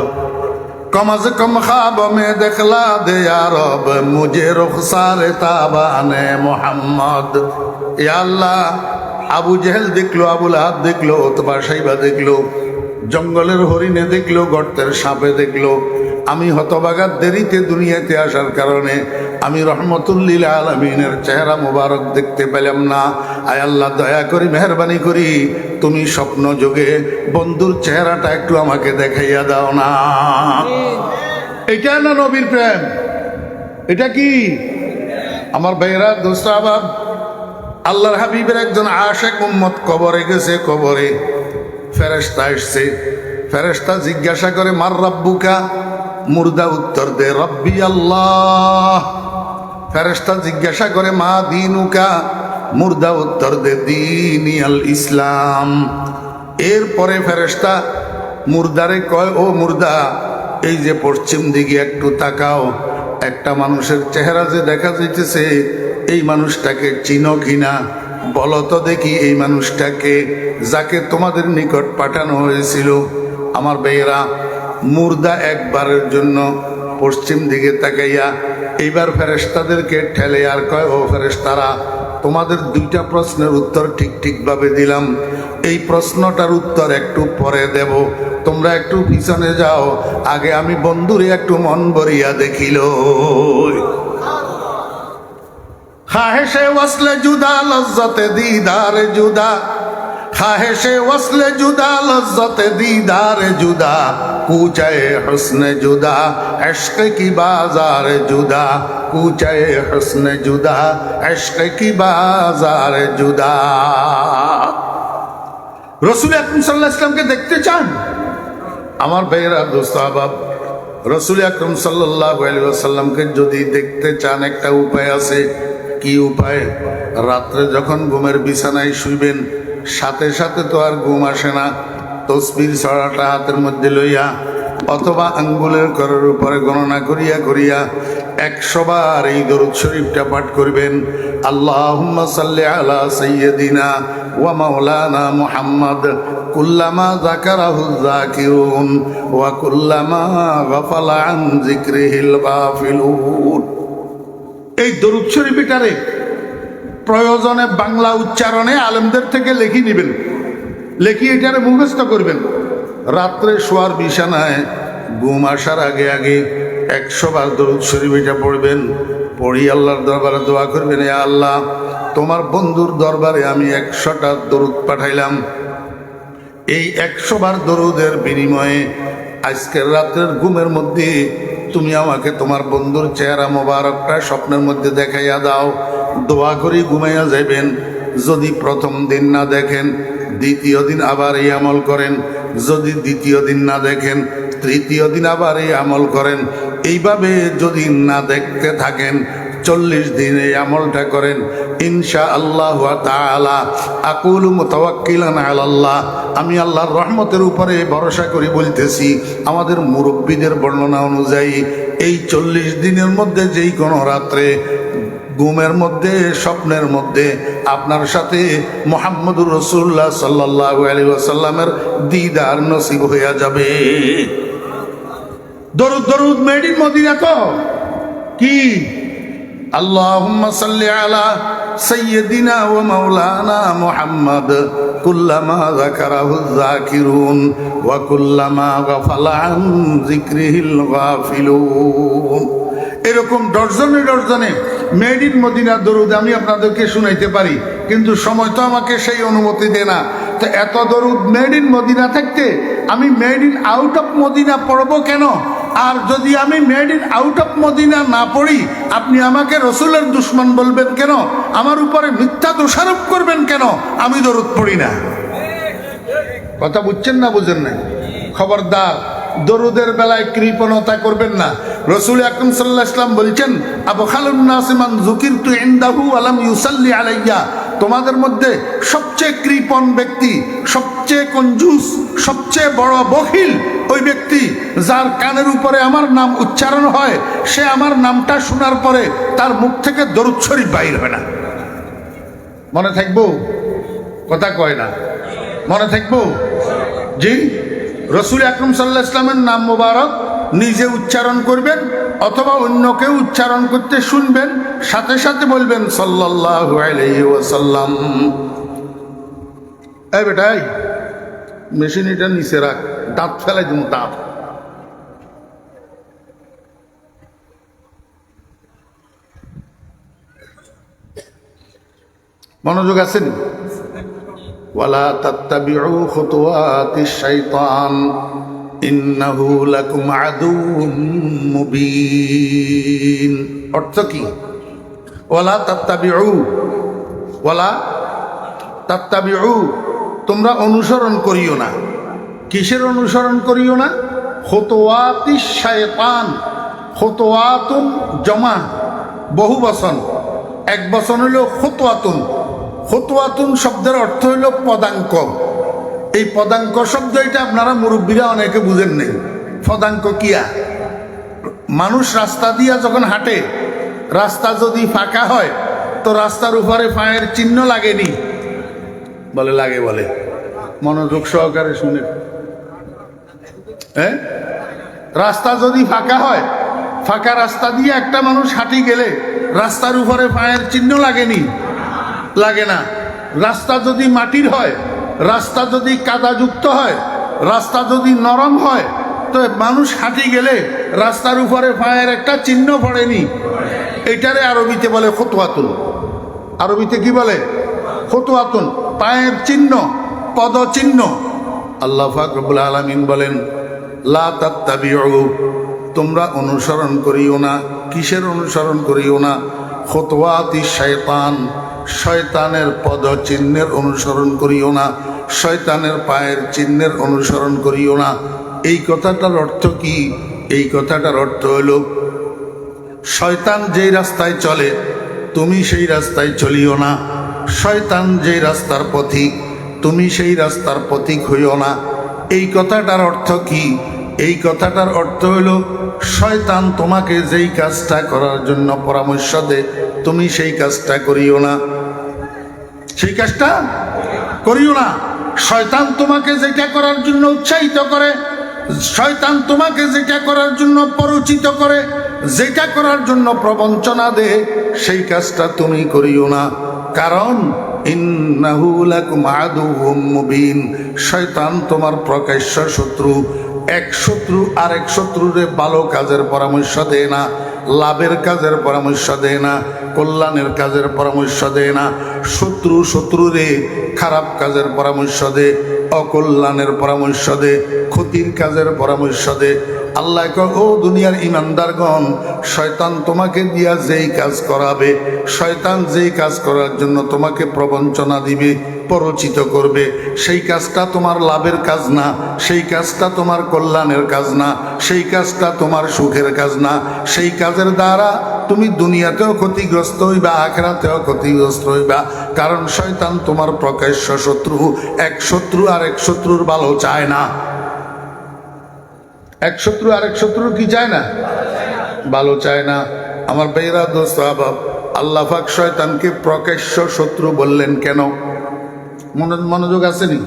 কম আজ কম খাব মে দেখলা দে ইয়া রব, মুঝে রুখসারে তাবানে মুহাম্মদ। ইয়া আল্লাহ, আবু জেহেল দেখলো, আবুল আহাব দেখলো, ওতবা সাইবা দেখলো, জঙ্গলের হরিণে দেখলো, গর্তের সাপে দেখলো, আমি হতবাগার দেরিতে দুনিয়াতে আসার কারণে আমি রহমতুল্লিল আলামিনের চেহারা মুবারক দেখতে পেলাম না। আয় আল্লাহ, দয়া করি, মেহরবানি করি, তুমি স্বপ্ন যোগে বন্ধুর চেহারাটা একটু আমাকে দেখাইয়া দাও না। এটা না নবীর প্রেম? এটা কি আমার ভাইয়েরা, দোস্ত আবাব? আল্লাহর হাবিবের একজন আশেক উম্মত কবরে গেছে। কবরে ফেরেশতা আসছে। ফেরেশতা জিজ্ঞাসা করে, মার রাব্বুকা? মুর্দা উত্তর দে, রব্বি আল্লাহ। ফেরেশতা জিজ্ঞাসা করে, মা দীনুকা? মুর্দা উত্তর দে, দীনি আল ইসলাম। এরপরে ফেরেশতা মুর্দারে কয়, ও মুর্দা, এই যে পশ্চিম দিকে একটু তাকাও, একটা মানুষের চেহারা যে দেখা যাইতেছে, এই মানুষটাকে চিনো কিনা? বলো তো দেখি এই মানুষটাকে, যাকে তোমাদের নিকট পাঠানো হয়েছিল। আমার ভাইয়েরা, মুর্দা একবারের জন্য পশ্চিম দিকে তাকাইয়া এইবার ফেরেশতাদেরকে ঠেলে আর কয়, ও ফেরেশতারা, তোমাদের দুইটা প্রশ্নের উত্তর ঠিক ঠিকভাবে দিলাম, এই প্রশ্নটার উত্তর একটু পরে দেব, তোমরা একটু পিছনে যাও, আগে আমি বন্ধুরে একটু মন ভরিয়া দেখিল। খাহেশে ওয়াসলে জুদা, লজ্জতে দিদারে জুদা, খাহেশে ওয়াসলে জুদা, লজ্জতে দিদারে জুদা, কুচায়ে হুসনে জুদা, ইশক কি বাজারে জুদা, কুচায়ে হুসনে জুদা, ইশক কি বাজারে জুদা। রাসূল আকরাম সাল্লাল্লাহু আলাইহি ওয়াসাল্লামকে দেখতে চান? আমার ভাইয়েরা, দোস্ত আহবাব, রাসূল আকরাম সাল্লাল্লাহু আলাইহি ওয়াসাল্লামকে যদি দেখতে চান, একটা উপায় আছে। কি উপায়? রাত্রে যখন ঘুমের বিছানায় শুইবেন, সাথে সাথে তো আর ঘুম আসে না, তসবির ছড়াটা হাতের মধ্যে লইয়া অথবা আঙ্গুলের করের উপরে গণনা করিয়া করিয়া 100 বার এই দরুদ শরীফটা পাঠ করবেন। আল্লাহুম্মা সাল্লি আলা সাইয়্যিদিনা ওয়া মাওলানা মুহাম্মদ কুল্লামা যাকারাহু যাকিরুন ওয়া কুল্লামা গাফালা আন যিকরিহিল গাফিলুন। এই দরুদ শরীফটারে প্রয়োজনে বাংলা উচ্চারণে আলেমদের থেকে লিখে নেবেন, লিখি এটারে মুখস্থ করবেন। রাত্রে শোয়ার বিছানায় ঘুম আসার আগে আগে 100 বার দরুদ শরীফ এটা পড়বেন। পড়ি আল্লাহর দরবারে দোয়া করবেন, এ আল্লাহ, তোমার বন্ধুর দরবারে আমি 100টা দরুদ পাঠাইলাম, এই 100 বার দরুদের বিনিময়ে আজকের রাতের ঘুমের মধ্যে তুমি আমাকে তোমার বন্ধুর চেহারা মোবারকটা স্বপ্নের মধ্যে দেখাইয়া দাও। দোয়া করি ঘুমাইয়া যাইবেন। যদি প্রথম দিন না দেখেন, দ্বিতীয় দিন আবার এই আমল করেন। যদি দ্বিতীয় দিন না দেখেন, তৃতীয় দিন আবার এই আমল করেন। এইভাবে যদি না দেখতে থাকেন, 40 দিন এই আমলটা করেন, ইনশাআল্লাহ তাআলা আকুলু মুতাওয়াক্কিলান আলাল্লাহ, আমি আল্লাহর রহমতের উপরে ভরসা করি বলতেছি, আমাদের মুরব্বীদের বর্ণনা অনুযায়ী এই 40 দিনের মধ্যে যেই কোনো রাত্রে ঘুমের মধ্যে, স্বপ্নের মধ্যে আপনার সাথে মুহাম্মদুর রাসূলুল্লাহ সাল্লাল্লাহু আলাইহি ওয়াসাল্লামের দিদার নসিব হইয়া যাবে। দরুদ দরুদ মেড ইন মদিনা তো কি? আল্লাহুম্মা সাল্লি আলা সাইয়্যিদিনা ওয়া মাওলানা মুহাম্মদ কুল্লামা যাকারাহু যাকিরুন ওয়া কুল্লামা গাফালা আন যিকরিহিল গাফিলুন। এরকম ডজনে ডজনে মেড ইন মদিনা দরুদ আমি আপনাদেরকে শুনাইতে পারি, কিন্তু সময় তো আমাকে সেই অনুমতি দেয় না। তো এত দরুদ মেড ইন মদিনা থাকতে আমি made in out of Medina পড়বো কেন? আর যদি আমি made in out of Medina না পড়ি, আপনি আমাকে রসুলের দুশ্মন বলবেন কেন? আমার উপরে মিথ্যা দোষারোপ করবেন কেন? আমি দরুদ পড়ি না। কথা বুঝছেন না বুঝেন না? খবরদার, দরুদের বেলায় কৃপণতা করবেন না। রসুল আকরাম সাল্লাল্লাহু আলাইহি ওয়াসাল্লাম বলছেন, আবখালুন নাস মান যুকিরতু ইনদাহু ওয়া লাম ইউসাল্লি আলাইয়া, তোমাদের মধ্যে সবচেয়ে কৃপণ ব্যক্তি, সবচেয়ে কঞ্জুস, সবচেয়ে বড় বখিল ওই ব্যক্তি যার কানের উপরে আমার নাম উচ্চারণ হয়, সে আমার নামটা শোনার পরে তার মুখ থেকে দরুদ শরীফ বাইর হয় না। মনে থাকবো? কথা কয় না, মনে থাকবো? জি, রসুল আকরাম সাল্লাল্লাহু আলাইহি ওয়াসাল্লামের নাম মোবারক নিজে উচ্চারণ করবেন অথবা অন্যকে উচ্চারণ করতে শুনবেন, সাথে সাথে বলবেন সাল্লাল্লাহু আলাইহি ওয়াসাল্লাম। এই বেটাই, মেশিন এটা নিচে রাখ, দাঁত ফেলাই দিন, দাঁত। মনোযোগ আছেন? ওয়ালা তাত্তাবিউ খুতুওয়াতিশ শাইতান ইন্নাহু লাকুম আদুউম মুবিন। অর্থ কি? ওয়ালা তাত্তাবিউ, তোমরা অনুসরণ করিও না। কিসের অনুসরণ করিও না? খুতুওয়াতিশ শাইতান। খুতুওয়াতুন জমা, বহু বচন, এক বচন হইল খুতুওয়াতুন। খুতুওয়াতুন শব্দের অর্থ হইল পদাঙ্ক। এই পদাঙ্ক শব্দ এটা আপনারা মুরব্বীরা অনেকে বুঝেন নেই। পদাঙ্ক কিয়া? মানুষ রাস্তা দিয়া যখন হাঁটে, রাস্তা যদি ফাঁকা হয় তো রাস্তার উপরে পায়ের চিহ্ন লাগেনি? বলে লাগে, বলে। মনোযোগ সহকারে শুনে। হ্যাঁ, রাস্তা যদি ফাঁকা হয়, ফাঁকা রাস্তা দিয়ে একটা মানুষ হাঁটি গেলে রাস্তার উপরে পায়ের চিহ্ন লাগেনি? লাগে না। রাস্তা যদি মাটির হয়, রাস্তা যদি কাদাযুক্ত হয়, রাস্তা যদি নরম হয়, তো মানুষ হাঁটি গেলে রাস্তার উপরে পায়ের একটা চিহ্ন পড়েনি? এটারে আরবিতে বলে খুতুওয়াতুন। আরবিতে কি বলে? খুতুওয়াতুন, পায়ের চিহ্ন, পদচিহ্ন। আল্লাহ পাক রব্বুল আলামিন বলেন, লা তাত্তাবিউ, তোমরা অনুসরণ করিও না। কিসের অনুসরণ করিও না? খুতুওয়াতিশ শাইতান, শয়তানের পদচিহ্নের অনুসরণ করিও না, শয়তানের পায়ের চিহ্নের অনুসরণ করিও না। এই কথাটার অর্থ কি? এই কথাটার অর্থ হলো, শয়তান যেই রাস্তায় চলে তুমি সেই রাস্তায় চলিও না। শয়তান যেই রাস্তার পথিক তুমি সেই রাস্তার পথিক হইও না। এই কথাটার অর্থ কি? এই কথাটার অর্থ হলো, শয়তান তোমাকে যেই কাজটা করার জন্য পরামর্শ দেয় তুমি সেই কাজটা করিও না, সেই কাজটা করিও না। শয়তান তোমাকে যেটা করার জন্য উৎসাহিত করে, শয়তান তোমাকে যেটা করার জন্য পরিচিত করে, যেটা করার জন্য প্রবঞ্চনা দেয়, সেই কাজটা তুমি করিও না। কারণ ইন্নাহু লাকুম আদুউম মুবিন, শয়তান তোমার প্রকাশ্য শত্রু। এক শত্রু আরেক শত্রুরে ভালো কাজের পরামর্শ দেয় না, লাভের কাজের পরামর্শ দেয় না, কল্যাণের কাজের পরামর্শ দেয় না। শত্রু শত্রুরে খারাপ কাজের পরামর্শ দেয়, অকল্যাণের পরামর্শ দেয়, ক্ষতির কাজের পরামর্শ দেয়। আল্লাহ কয়, ও দুনিয়ার ইমানদারগণ, শয়তান তোমাকে দিয়া যেই কাজ করাবে, শয়তান যেই কাজ করার জন্য তোমাকে প্রবঞ্চনা দিবে, পরিচিত করবে, সেই কাজটা তোমার লাভের কাজ না, সেই কাজটা তোমার কল্যাণের কাজ না, সেই কাজটা তোমার সুখের কাজ না। সেই কাজের দ্বারা তুমি দুনিয়াতেও ক্ষতিগ্রস্ত হইবা, আখিরাতেও ক্ষতিগ্রস্ত হইবা। কারণ শয়তান তোমার প্রকাশ্য শত্রু। এক শত্রু আর এক শত্রুর ভালো চায় না। এক শত্রু আরেক শত্রুর কি চায় না? ভালো চায় না। আমার ভাইরা, দোস্ত আহবাব, আল্লাহ পাক শয়তানকে প্রকাশ্য শত্রু বললেন কেন? মনোযোগ আসেনি?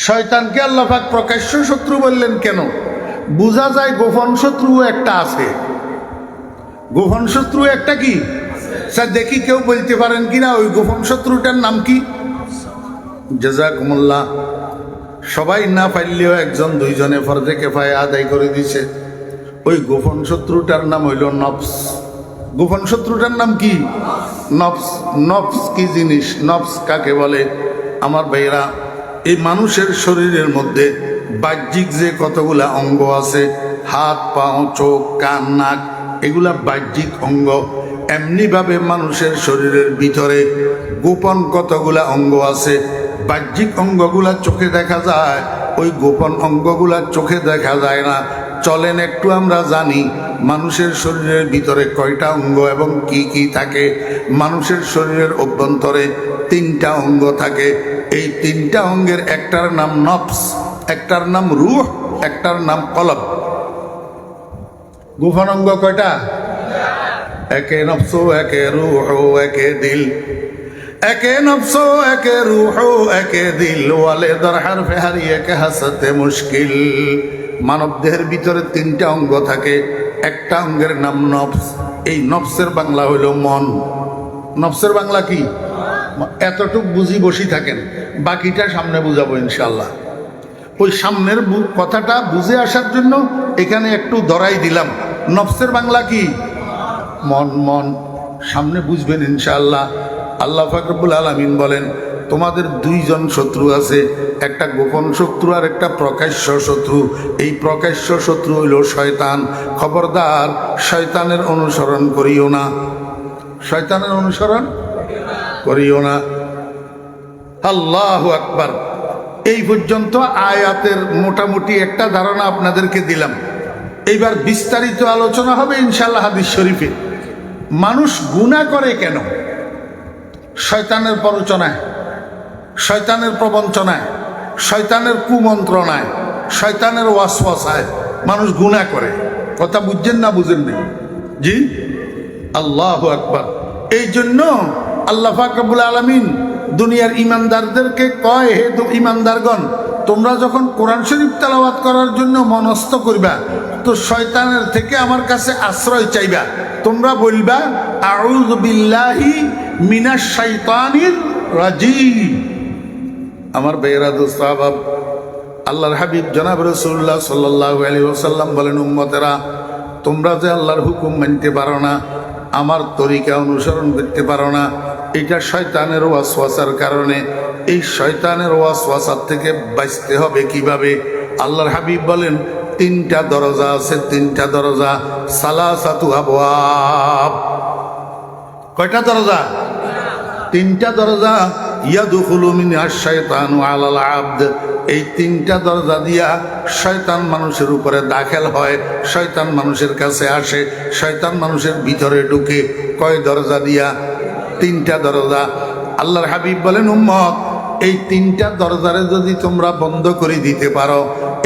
শয়তানকে আল্লাহ পাক প্রকাশ্য শত্রু বললেন কেন? বোঝা যায় গোপন শত্রু একটা আছে। গোপন শত্রু একটা কি? স্যার দেখি কেউ বলতে পারেন কিনা ওই গোপন শত্রুটার নাম কি? জাযাকুমুল্লাহ। সবাই না পাইলেও একজন দুইজনে ফরজে কিফায়া আদায় করে দিছে। ওই গোপন শত্রুটার নাম হইল নফস। গোপন শত্রুটার নাম কি? নফস। নফস কি জিনিস? নফস কাকে বলে? আমার ভাইয়েরা, এই মানুষের শরীরের মধ্যে বাহ্যিক যে কতগুলা অঙ্গ আছে, হাত, পাও, চোখ, কান, নাক, এগুলা বাহ্যিক অঙ্গ। এমনিভাবে মানুষের শরীরের ভিতরে গোপন কতগুলা অঙ্গ আছে। বাহ্যিক অঙ্গগুলা চোখে দেখা যায়, ওই গোপন অঙ্গগুলা চোখে দেখা যায় না। চলেন একটু আমরা জানি মানুষের শরীরের ভিতরে কয়টা অঙ্গ এবং কি কি থাকে। মানুষের শরীরের অভ্যন্তরে 3টা অঙ্গ থাকে। এই 3টা অঙ্গের একটার নাম নফস, একটার নাম রূহ, একটার নাম কলব। গোপন অঙ্গ কয়টা? একে নফস, একে রূহ, একে দিল। একে নফস, একে রূহ, একে দিল। ওয়ালে দর হারফে হারিয়ে কে হাসাতে মুশকিল। মানব দেহের ভিতরে 3টা অঙ্গ থাকে। একটা অঙ্গের নাম নফস। এই নফসের বাংলা হইল মন। নফসের বাংলা কি? এতটুক বুঝি বসি থাকেন, বাকিটা সামনে বুঝাবো ইনশাল্লাহ। ওই সামনের কথাটা বুঝে আসার জন্য এখানে একটু ধরাই দিলাম। নফসের বাংলা কি? মন। মন সামনে বুঝবেন ইনশাআল্লাহ। আল্লাহ পাক রব্বুল আলামিন বলেন, তোমাদের 2জন শত্রু আছে, একটা গোপন শত্রু আর একটা প্রকাশ্য শত্রু। এই প্রকাশ্য শত্রু হইল শয়তান। খবরদার শয়তানের অনুসরণ করিও না, শয়তানের অনুসরণ করিও না। আল্লাহু আকবার। এই পর্যন্ত আয়াতের মোটামুটি একটা ধারণা আপনাদেরকে দিলাম। এইবার বিস্তারিত আলোচনা হবে ইনশাআল্লাহ হাদিস শরীফে। মানুষ গুনাহ করে কেন? শয়তানের প্ররোচনায়, শয়তানের প্রবঞ্চনায়, শয়তানের কুমন্ত্রণায়, শয়তানের ওয়াসওয়াসায় মানুষ গুনাহ করে। কথা বুঝছেন না বুঝেন না? জি, আল্লাহু আকবার। এই জন্য আল্লাহ পাক রব্বুল আলামিন দুনিয়ার ইমানদারদেরকে কয়, হে ইমানদারগণ, তোমরা যখন কোরআন শরীফ তেলাওয়াত করার জন্য মনস্থ করবা, তো শয়তানের থেকে আমার কাছে আশ্রয় চাইবা। তোমরা বলবা আউযু বিল্লাহি মিনাশ শাইতানির রাজিম। আমার ভাইয়েরা, দোস্ত আহবাব, আল্লাহর হাবিব জনাব রাসূলুল্লাহ সাল্লাল্লাহু আলাইহি ওয়াসাল্লাম বলেন, উম্মতেরা, তোমরা যে আল্লাহর হুকুম মানতে পারো না, আমার তরিকা অনুসরণ করতে পারো না, এটা শয়তানের ওয়াসওয়াসার কারণে। এই শয়তানের ওয়াসওয়াসার থেকে বাঁচতে হবে কিভাবে? আল্লাহর হাবিব বলেন, 3টা দরজা আছে, 3টা দরজা। সালাসাতু আবওয়াব। কয়টা দরজা? 3টা দরজা। ইয়াদখুলু মিনাশ শাইতানু আলাল আবদ। এই 3টা দরজা দিয়া শয়তান মানুষের উপরে দাখিল হয়, শয়তান মানুষের কাছে আসে, শয়তান মানুষের ভিতরে ঢুকে। কয় দরজা দিয়া? 3টা দরজা। আল্লাহর হাবিব বলেন, উম্মত, এই 3টা দরজারে যদি তোমরা বন্ধ করে দিতে পারো,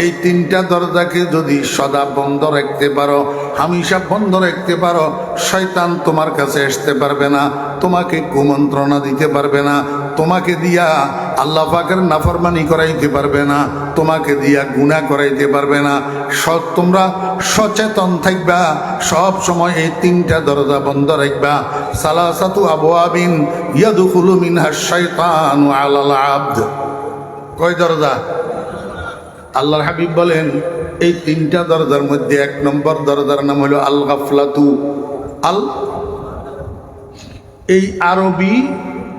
এই 3টা দরজাকে যদি সদা বন্ধ রাখতে পারো, হামেশা বন্ধ রাখতে পারো, শয়তান তোমার কাছে আসতে পারবে না, তোমাকে কুমন্ত্রণা দিতে পারবে না, তোমাকে দিয়া আল্লাহ পাকের নাফরমানি করাইতে পারবে না, তোমাকে দিয়া গুনাহ করাইতে পারবে না। তোমরা সচেতন থাকবা, সব সময় এই 3টা দরজা বন্ধ রাখবা। সালাসাতু আবওয়াবিন ইয়াদখুলু মিনহাশ শাইতানু আলাল আবদ। কয় দরজা? আল্লাহর হাবিব বলেন, এই 3টা দরজার মধ্যে 1 নম্বর দরজার নাম হলো আল গাফলাতু। আল, এই আরবি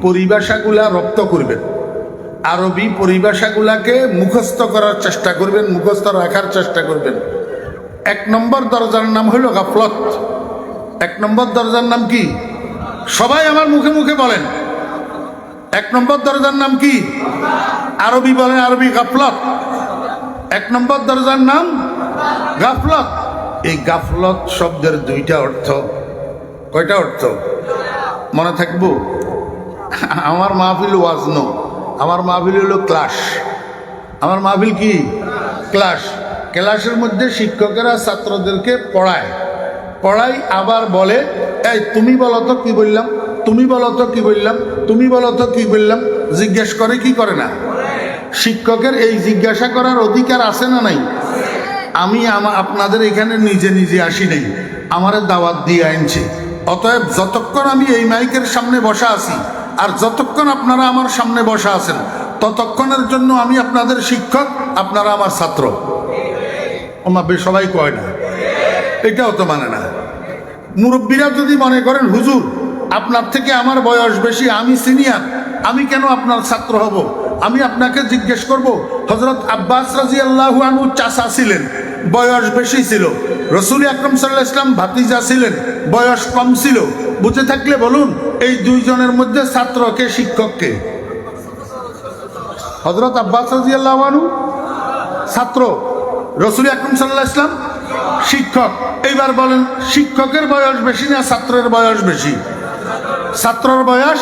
পরিভাষাগুলা রপ্ত করবেন, আরবি পরিভাষাগুলাকে মুখস্থ করার চেষ্টা করবেন, মুখস্থ রাখার চেষ্টা করবেন। 1 নম্বর দরজার নাম হলো গাফলত। 1 নম্বর দরজার নাম কি? সবাই আমার মুখে মুখে বলেন। 1 নম্বর দরজার নাম কি? আরবি বলেন, আরবি গাফলত। 1 নম্বর দরজার নাম গাফলত। এই গাফলত শব্দের 2টা অর্থ। কয়টা অর্থ মনে থাকবো? আমার মাহফিল ওয়াজনো, আমার মাহফিল হলো ক্লাস। আমার মাহফিল কি? ক্লাস। ক্লাসের মধ্যে শিক্ষকেরা ছাত্রদেরকে পড়ায় আবার বলে, এই তুমি বলো তো কি বললাম, তুমি বলো তো কি বললাম, তুমি বলো তো কি বললাম। জিজ্ঞেস করে কি করে না? শিক্ষকের এই জিজ্ঞাসা করার অধিকার আছে না নাই? আমি আপনাদের এখানে নিজে নিজে আসি নাই, আমারে দাওয়াত দিয়ে আনছি। অতএব যতক্ষণ আমি এই মাইকের সামনে বসা আছি আর যতক্ষণ আপনারা আমার সামনে বসা আছেন, ততক্ষণের জন্য আমি আপনাদের শিক্ষক, আপনারা আমার ছাত্র। সবাই কয় না, এটাও তো মানে না। মুরব্বীরা যদি মনে করেন হুজুর আপনার থেকে আমার বয়স বেশি, আমি সিনিয়র, আমি কেন আপনার ছাত্র হব, আমি আপনাকে জিজ্ঞেস করব, হযরত আব্বাস রাদিয়াল্লাহু আনহু চাচা ছিলেন, বয়স বেশি ছিল, রাসূল আকরাম সাল্লাল্লাহু আলাইহি ওয়াসাল্লাম ভাতিজা ছিলেন, বয়স কম ছিল, বুঝে থাকলে বলুন এই দুইজনের মধ্যে ছাত্রকে শিক্ষককে? হযরত আব্বাস রাদিয়াল্লাহু আনহু ছাত্র, রাসূল আকরাম সাল্লাল্লাহু আলাইহি ওয়াসাল্লাম শিক্ষক। এইবার বলেন শিক্ষকের বয়স বেশি না ছাত্রের বয়স বেশি? ছাত্রের বয়স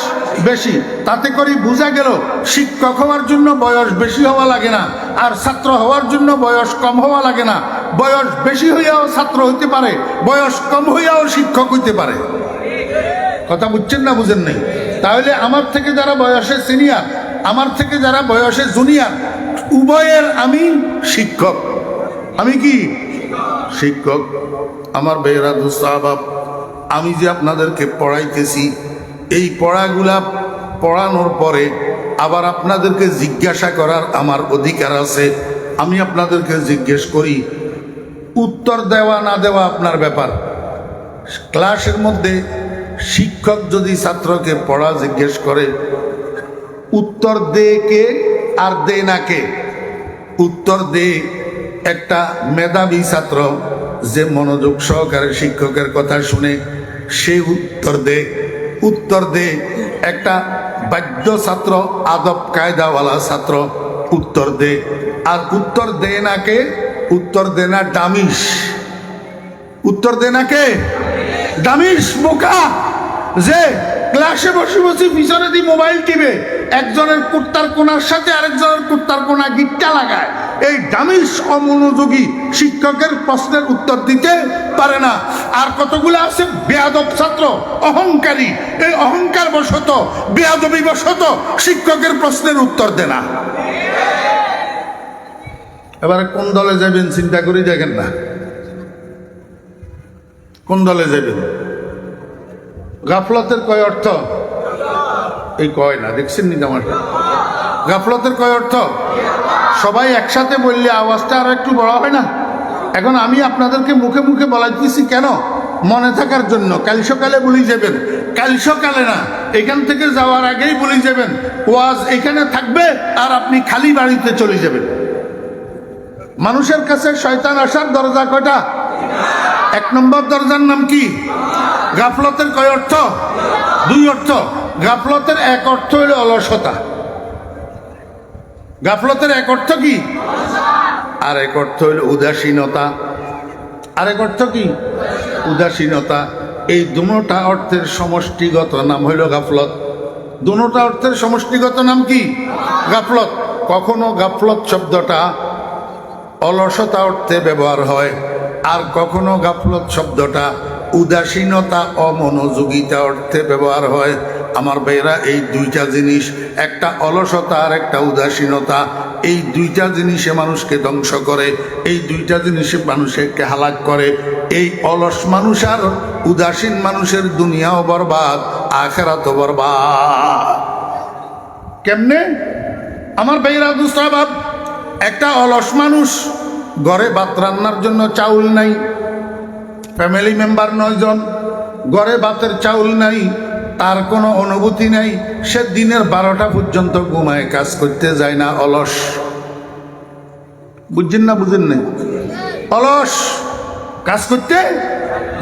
বেশি। তাতে করে বোঝা গেল শিক্ষক হওয়ার জন্য বয়স বেশি হওয়া লাগে না, আর ছাত্র হওয়ার জন্য বয়স কম হওয়া লাগে না। বয়স বেশি হইয়াও ছাত্র হইতে পারে, বয়স কম হইয়াও শিক্ষক হইতে পারে। কথা বুঝছেন না বুঝেন নাই? তাহলে আমার থেকে যারা বয়সে সিনিয়র, আমার থেকে যারা বয়সে জুনিয়র, উভয়ের আমি শিক্ষক। আমি কি শিক্ষক? আমার ভাইয়েরা দোস্ত আহবাব, আমি যে আপনাদেরকে পড়াইতেছি, এই পড়াগুলা পড়ানোর পরে আবার আপনাদেরকে জিজ্ঞাসা করার আমার অধিকার আছে। আমি আপনাদেরকে জিজ্ঞেস করি, উত্তর দেওয়া না দেওয়া আপনার ব্যাপার। ক্লাসের মধ্যে শিক্ষক যদি ছাত্রকে পড়া জিজ্ঞেস করে, উত্তর দে কে আর দে না কে? উত্তর দে একটা মেধাবী ছাত্র যে মনোযোগ সহকারে শিক্ষকের কথা শুনে, সে উত্তর দে। উত্তর দে একটা বাধ্য ছাত্র, আদব কায়দাওয়ালা ছাত্র, উত্তর দে। আর উত্তর দে না কে? উত্তর দে না ডামিস। উত্তর দে না কে? ডামিস, বোকা, যে ক্লাসে বসে বসে পিছনে দিয়ে মোবাইল টিপে একজনের কুর্তার কোনার সাথে আরেকজনের কুর্তার কোনা গিট্টা লাগায়। এই ডামিস অমনোযোগী শিক্ষকের প্রশ্নের উত্তর দিতে পারে না। আর কতগুলো আছে বেয়াদব ছাত্র, অহংকারী, এই অহংকার বশত, বেয়াদবি বশত শিক্ষকের প্রশ্নের উত্তর দেয় না। এবারে কোন দলে যাবেন চিন্তা করে দেখেন না, কোন দলে যাবেন? গাফলতের কয় অর্থ? এই কয় না, দেখছেন নি আমার গাফলতের কয় অর্থ? সবাই একসাথে বললে আওয়াজটা আরো একটু বড় হয় না? এখন আমি আপনাদেরকে মুখে মুখে বলাইতেছি কেন? মনে থাকার জন্য। কাল সকালে বলি যাবেন, কাল সকালে না, এখান থেকে যাওয়ার আগেই বলি যাবেন, ওয়াজ এখানে থাকবে আর আপনি খালি বাড়িতে চলে যাবেন। মানুষের কাছে শয়তান আসার দরজা কয়টা? এক নম্বর দরজার নাম কি? গাফলতের কয় অর্থ? দুই অর্থ। গাফলতের এক অর্থ হইল অলসতা। গাফলতের এক অর্থ কি? আর এক অর্থ হইল উদাসীনতা। আর এক অর্থ কি? উদাসীনতা। এই দুটা অর্থের সমষ্টিগত নাম হইল গাফলত। দুটা অর্থের সমষ্টিগত নাম কি? গাফলত। কখনো গাফলত শব্দটা অলসতা অর্থে ব্যবহার হয়, আর কখনো গাফলত শব্দটা উদাসীনতা, অমনোযোগিতা অর্থে ব্যবহার হয়। আমার ভাইয়েরা, এই দুইটা জিনিস, একটা অলসতা আর একটা উদাসীনতা, এই দুইটা জিনিসে মানুষকে ধ্বংস করে, এই দুইটা জিনিসে মানুষকে হালাক করে। এই অলস মানুষ আর উদাসীন মানুষের দুনিয়াও বরবাদ, আখিরাতও বরবাদ। কেমনে? আমার ভাইয়েরা দুস্তাবাব, একটা অলস মানুষ, ঘরে ভাত রান্নার জন্য চাউল নাই, ফ্যামিলি মেম্বার 9 জন, ঘরে ভাতের চাউল নাই, তার কোনো অনুভূতি নাই, সে দিনের 12টা পর্যন্ত ঘুমায়, কাজ করতে যায় না, অলস। বুঝছেন না বুঝেন নাই? অলস, কাজ করতে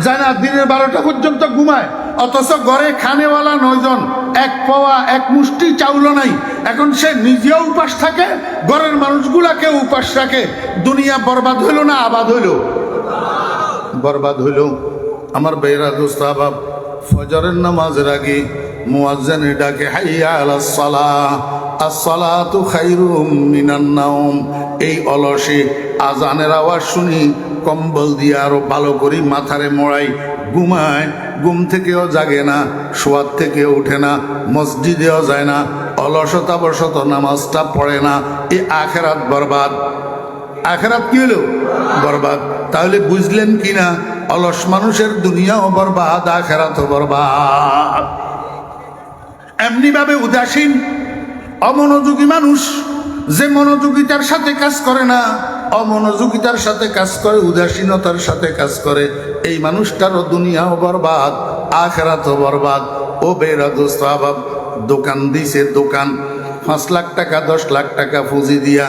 যায় না, দিনের 12টা পর্যন্ত ঘুমায়। অথচ ঘরে খানেওয়ালা 9 জন, এক পাওয়া এক মুষ্টি চাউলও নাই। এখন সে নিজেও উপাস থাকে, ঘরের মানুষগুলাকে উপাস রাখে। দুনিয়া বরবাদ হইল না আবাদ হইল? বরবাদ হইল। আমার ভাইয়েরা দোস্ত আহবাব, ফজরের নামাজের আগে মুয়াজ্জিন ডাকে, হাইয়া আলাস সালাহ, আসসালাতু খায়রুম মিনান নাওম। এই অলসে আজানের আওয়াজ শুনি কম্বল দিয়ে আরো ভালো করে মাথারে মোড়াই, ঘুমায়, ঘুম থেকেও জাগে না, শোয়ার থেকেও উঠে না, মসজিদেও যায় না, অলসতা বশত নামাজটা পড়ে না। এই আখেরাত বরবাদ। আখেরাত কি হলো? বরবাদ। তাহলে বুঝলেন কিনা, অলস মানুষের দুনিয়াও বরবাদ, আখেরাতও বরবাদ। এমনি ভাবে উদাসীন অমনোযোগী মানুষ, যে মনোযোগিতার সাথে কাজ করে না, অমনোযোগিতার সাথে কাজ করে, উদাসীনতার সাথে কাজ করে, এই মানুষটারও দুনিয়াও বরবাদ, আখিরাতও বরবাদ। ও বেরা দোস্ত আবাব, দোকান দিছে, দোকান 5 লাখ টাকা 10 লাখ টাকা পুঁজি দিয়া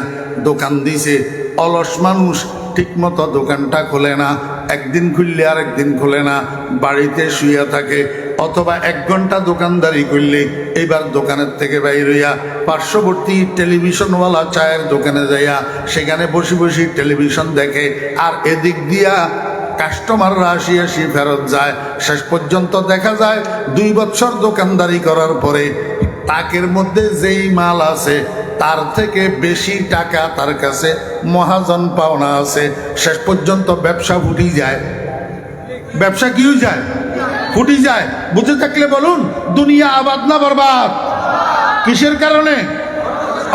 দোকান দিছে। অলস মানুষ ঠিকমতো দোকানটা খোলে না, একদিন খুললে আর একদিন খোলে না, বাড়িতে শুয়ে থাকে। অথবা 1 ঘন্টা দোকানদারি করলে এইবার দোকানের থেকে বাইর হইয়া পার্শ্ববর্তী টেলিভিশনওয়ালা চায়ের দোকানে যাইয়া সেখানে বসে বসে টেলিভিশন দেখে। আর এদিক দিয়া কাস্টমাররা আসি ফেরত যায়। শেষ পর্যন্ত দেখা যায় 2 বছর দোকানদারি করার পরে তাকের মধ্যে যেই মাল আছে তার থেকে বেশি টাকা তার কাছে মহাজন পাওনা আছে। শেষ পর্যন্ত ব্যবসা ফুটি যায়। ব্যবসা কি হয়ে যায়? ফুটি যায়। বুঝে থাকলে বলুন, দুনিয়া আবাদ না বরবাদ? কিসের কারণে?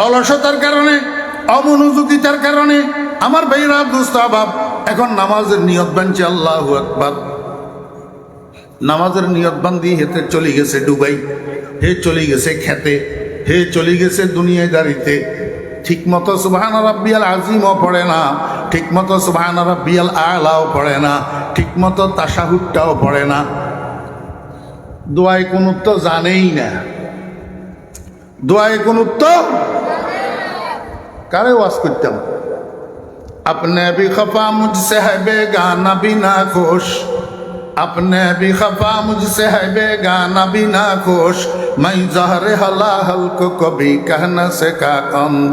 অলসতার কারণে, অমনোযোগিতার কারণে। আমার ভাইরা দোস্ত আবাব, এখন নামাজের নিয়ত বানছে, আল্লাহু আকবার। নামাজের নিয়ত বান্ধি হেতে চলে গেছে দুবাই, হে চলে গেছে খেতে, হে চলে গেছে দুনিয়াদারিতে। ঠিক মতো সুবহান রাব্বিয়াল আযীমও পড়ে না, ঠিক মতো সুবহান রাব্বিয়াল আ'লাও পড়ে না, ঠিক মতো তাশাহুদটাও পড়ে না, দোয়ায়ে কুনুত তো জানেই না। দোয়ায়ে কুনুত তো কারে ওয়াজ করতাম? अपने भी खफा मुझसे है बेगाना भी ना खुश, अपने भी खफा मुझसे है बेगाना भी ना खुश, मैं जहर हलाहल को कभी कहना से का कंद।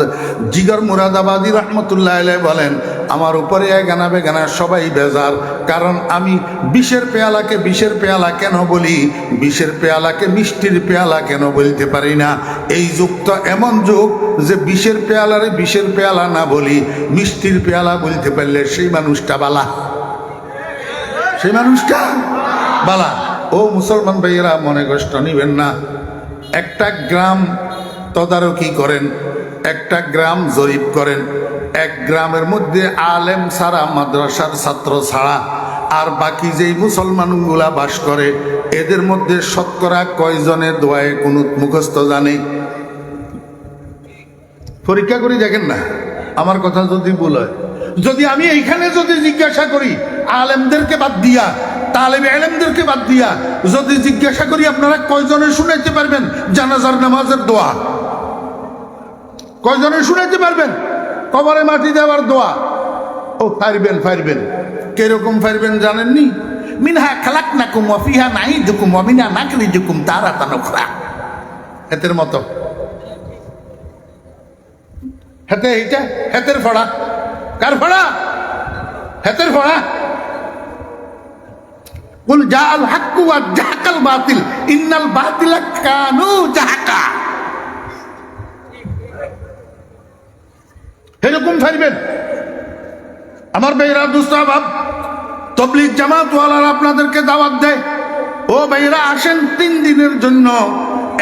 जिगर मुरादाबादी रहमतुल्लाह अलैह বলেন, আমার উপরে গানা বেগানা সবাই বেজার, কারণ আমি বিষের পেয়ালাকে বিষের পেয়ালা কেন বলি, বিষের পেয়ালাকে মিষ্টির পেয়ালা কেন বলতে পারি না। এই যুগ তো এমন যুগ যে বিষের পেয়ালারে বিষের পেয়ালা না বলি, মিষ্টির পেয়ালা বলতে পারলে সেই মানুষটা বালা, সেই মানুষটা বালা। ও মুসলমান ভাইয়েরা, মনে কষ্ট নিবেন না। একটা গ্রাম তদারকি করেন, একটা গ্রাম জরিপ করেন। 1 গ্রামের মধ্যে আলেম ছাড়া, মাদ্রাসার ছাত্র ছাড়া আর বাকি যেই মুসলমানগুলা বাস করে, এদের মধ্যে শতকরা কয়জনে দোয়ায়ে কুনুত মুখস্থ জানে? পরীক্ষা করে দেখেন না। আমার কথা যদি ভুল হয়, যদি আমি এইখানে যদি জিজ্ঞাসা করি আলেমদেরকে বাদ দিয়া, তালেবে ইলমদেরকে বাদ দিয়া যদি জিজ্ঞাসা করি, আপনারা কয়জনে শুনাইতে পারবেন জানাজার নামাজের দোয়া? কয়জনে শুনাইতে পারবেন কবরে মাটি দেওয়ার দোয়া? ও পারবেন, পারবেন। কিরকম পারবেন জানেননি? মিনহা খালাকনাকুম ওয়া ফিহা নাঈদুকুম ওয়া মিনহা নাখরিজুকুম তারাতান উখরা। এতের মতো হেতে এইটা হেতের ফড়া। কার ফড়া? হেতের ফড়া। কুল জাআল হাক্কু ওয়া জাহাকাল বাতিল ইন্নাল বাতিলা কানু জাহাকা। এরকম পারবেন? আমার ভাইরা দোস্ত আবাব, তবলিগ জামাত ওয়ালারা আপনাদেরকে দাওয়াত দেয়, ও ভাইরা আসেন 3 দিনের জন্য।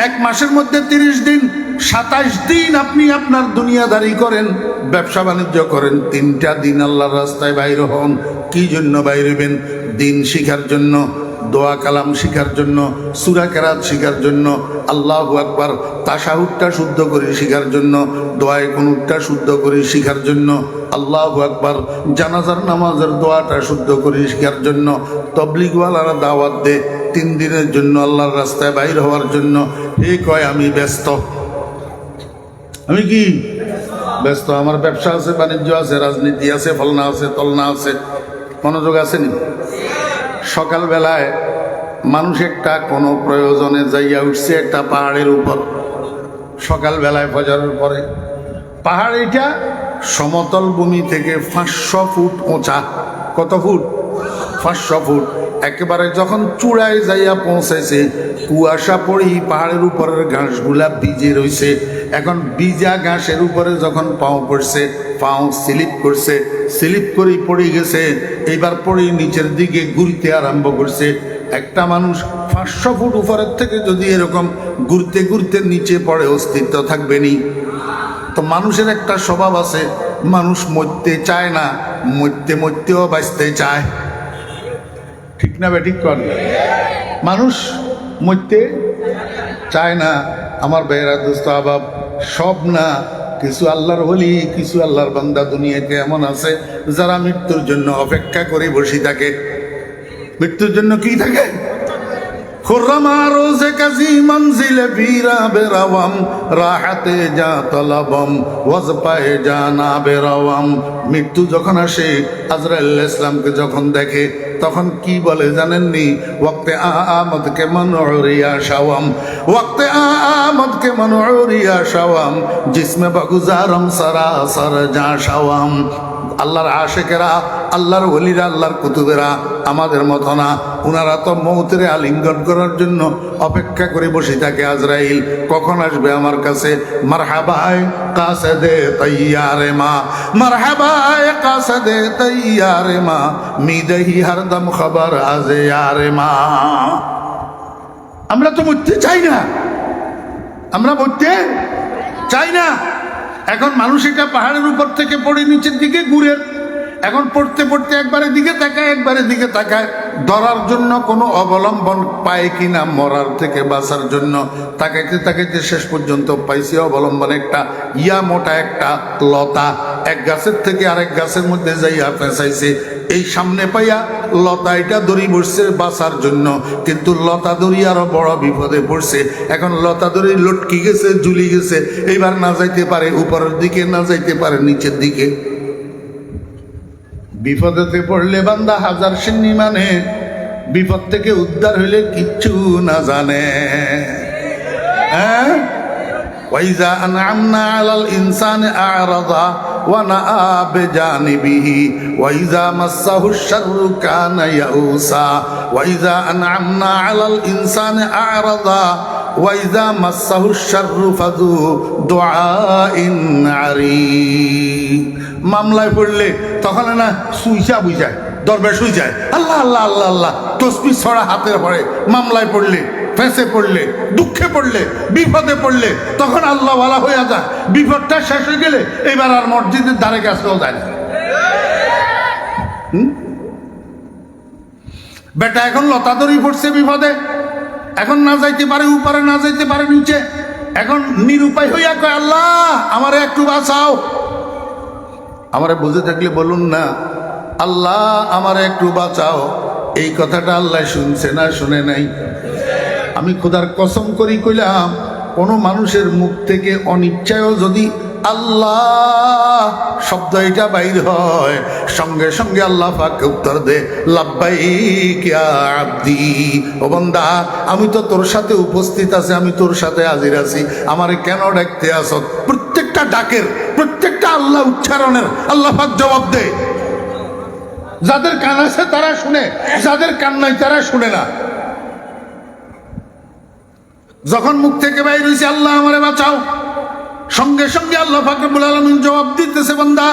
1 মাসের মধ্যে 30 দিন, 27 দিন আপনি আপনার দুনিয়াদারি করেন, ব্যবসা বাণিজ্য করেন। 3টা দিন আল্লাহর রাস্তায় বাইর হন। কি জন্য বাইর হবেন? দিন শিখার জন্য, দোয়া কালাম শিখার জন্য, সূরা কেরাত শিখার জন্য, আল্লাহু আকবার তাশাহুদটা শুদ্ধ করে শিখার জন্য, দোয়ায়ে কুনুতটা শুদ্ধ করে শিখার জন্য, আল্লাহু আকবার জানাজার নামাজের দোয়াটা শুদ্ধ করে শিখার জন্য। তবলিগওয়ালারা দাওয়াত দে 3 দিনের জন্য আল্লাহর রাস্তায় বাইর হওয়ার জন্য। এই কয় আমি ব্যস্ত। আমি কি ব্যস্ত? আমার ব্যবসা আছে, বাণিজ্য আছে, রাজনীতি আছে, ফলনা আছে, তলনা আছে। মনোযোগ আছে নি? সকালবেলায় মানুষ একটা কোনো প্রয়োজনে যাইয়া উঠছে একটা পাহাড়ের উপর। সকালবেলায় ফজরের পরে পাহাড়, এটা সমতল ভূমি থেকে 500 ফুট উঁচা। কত ফুট? 500 ফুট। একেবারে যখন চূড়ায় যাইয়া পৌঁছেছে, কুয়াশা পড়ি পাহাড়ের উপরের ঘাসগুলা ভিজে রয়েছে। এখন ভিজা ঘাসের উপরে যখন পাও পড়ছে, পাও স্লিপ করছে, স্লিপ করেই পড়ে গেছে। এইবার পড়ে নিচের দিকে ঘুরতে আরম্ভ করছে। একটা মানুষ 500 ফুট উপরের থেকে যদি এরকম ঘুরতে ঘুরতে নিচে পড়ে, অস্তিত্ব থাকবে নি? তো মানুষের একটা স্বভাব আছে, মানুষ মরতে চায় না, মরতে মরতেও বাঁচতে চায়। ঠিক না বেঠিক কর? মানুষ মরতে চায় না। আমার ভাইয়েরা দোস্ত আবাব, সব না, কিছু আল্লাহর ওলি, কিছু আল্লাহর বান্দা দুনিয়াতে এমন আছে যারা মৃত্যুর জন্য অপেক্ষা করে বসে থাকে। মৃত্যুর জন্য কি থাকে? খুরমা রোজে কাজী মঞ্জিলে বীরা বেরাওয়াম রাহাতে যা তলবম ওয়াজ পায়ে যা না বেরাওয়াম। মৃত্যু যখন আসে আজরাইল ইসলামকে যখন দেখে তখন কি বলে জানেননি? ওয়াক্তে আমদ কে মনউরিয়া শাওয়াম, ওয়াক্তে আমদ কে মনউরিয়া শাওয়াম, জিসমে বাগুজারম সরাসর যা শাওয়াম। আল্লাহর আশেকেরা, আল্লাহর ওলিরা, আল্লাহর কুতুবেরা আমাদের মতো না। উনারা তো মৌতের আলিঙ্গন করার জন্য অপেক্ষা করে বসে থাকে। আজরাইল কখন আসবে আমার কাছে? মারহাবায় কাসদে তৈয়ারে মা, মারহাবায় কাসদে তৈয়ারে মা, মিদহি হরদম খবর আজে ইয়ারে মা। আমরা তো মরতে চাই না, আমরা মরতে চাই না। এখন মানুষ এটা পাহাড়ের উপর থেকে পড়ে নিচের দিকে ঘুরে, এখন পড়তে পড়তে একবারের দিকে তাকায়, একবারের দিকে তাকায়, ধরার জন্য কোনো অবলম্বন পায় কিনা, মরার থেকে বাঁচার জন্য তাকাইতে তাকাইতে শেষ পর্যন্ত পাইছে অবলম্বন একটা ইয়া মোটা একটা লতা। এক গাছের থেকে আরেক গাছের মধ্যে যাইয়া পেঁচাইছে, এই সামনে পাইয়া লতা এটা দড়ি বসছে বাঁচার জন্য, কিন্তু লতা দড়ি আরো বড় বিপদে পড়ছে। এখন লতা দড়ি লটকি গেছে, ঝুলি গেছে, এইবার না যাইতে পারে উপরের দিকে, না যাইতে পারে নিচের দিকে। বিপদেতে পড়লে বান্দা হাজার সিন্নি মানে, বিপদ থেকে উদ্ধার হইলে কিচ্ছু না জানে। হ্যাঁ, ওয়াইজা আনআমনা আলাল ইনসানি আ'রাদা ওয়া নাআ বিজানিবিহি ওয়াইজা মাসসাহুশ শাররু কানা ইয়াউসা ওয়াইজা আনআমনা আলাল ইনসানি আ'রাদা ওয়াইজা মাসসাহুশ শাররু ফাযু দুআইন আরিদ। মামলায় পড়লে তখন না সুইচা বুঝায়, দরবেশ হয়ে যায়, আল্লাহ আল্লাহ আল্লাহ আল্লাহ তসবিহ ছড়া হাতের পড়ে। মামলায় পড়লে, ফেঁসে পড়লে, দুঃখে পড়লে, বিপদে পড়লে তখন আল্লাহ ওয়ালা হইয়া যায়। বিপদটা শেষ হয়ে গেলে এবার আর মসজিদের ধারে কাছেও যায় না। বেটা এখন লতা দড়ি পড়ছে বিপদে, এখন না যাইতে পারে উপরে, না যাইতে পারে নিচে, এখন নিরুপায় হইয়া কয় আল্লাহ আমারে একটু বাঁচাও। আমারে বুঝে থাকলে বলুন না, আল্লাহ আমারে একটু বাঁচাও। এই কথাটা আল্লাহ শুনছে না শুনে নাই? আমি খোদার কসম করি কইলাম, কোনো মানুষের মুখ থেকে অনিচ্ছায়ও যদি আল্লাহ শব্দ এটা বাইর হয়, সঙ্গে সঙ্গে আল্লাহ পাক উত্তর দে, লাব্বাইক ইয়া আব্দি। ও বান্দা, আমি তো তোর সাথে উপস্থিত আছি, আমি তোর সাথে হাজির আছি, আমারে কেন ডাকতে আস? প্রত্যেকটা ডাকের, প্রত্যেকটা আল্লাহ উচ্চারণের আল্লাহ পাক জবাব দে। যাদের কান আছে তারা শুনে, যাদের কান নাই তারা শুনে না। যখন মুখ থেকে বাইর হইছে আল্লাহ আমারে বাঁচাও, সঙ্গে সঙ্গে আল্লাহ পাক রব্বুল আলামিন জবাব দিতেছে, বান্দা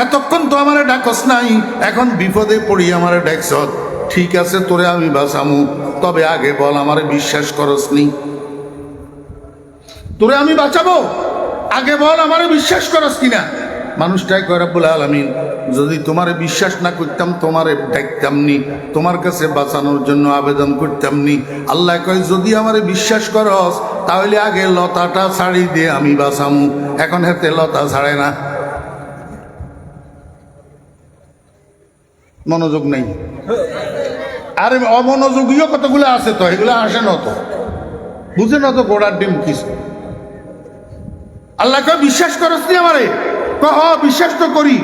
এতক্ষণ তো আমারে ডাকস নাই, এখন বিপদে পড়ি আমারে ডাকছ, ঠিক আছে তোরে আমি বাঁচামু, তবে আগে বল আমারে বিশ্বাস করস নি? তোরে আমি বাঁচাবো, আগে বল আমারে বিশ্বাস করস কিনা? মানুষটাই কয় রব্বুল আলামিন যদি তোমারে বিশ্বাস না করতাম তোমারে ডাকতাম নি, তোমার কাছে বাঁচানোর জন্য আবেদন করতাম নি। আল্লাহ কয় যদি আমারে বিশ্বাস করস তাহলে আগে লতাটা ছাড়ি দিয়ে আমি বাঁচামু, এখন হাতে লতা ছাড়ে না। মনোযোগ নেই। আর অমনোযোগীও কতগুলো আছে, তো এগুলো আসে না, তো বুঝে না তো গোড়ার ডিম কিছু। আল্লাহ কয় বিশ্বাস করস নি আমারে? বিশ্বাস তো করি।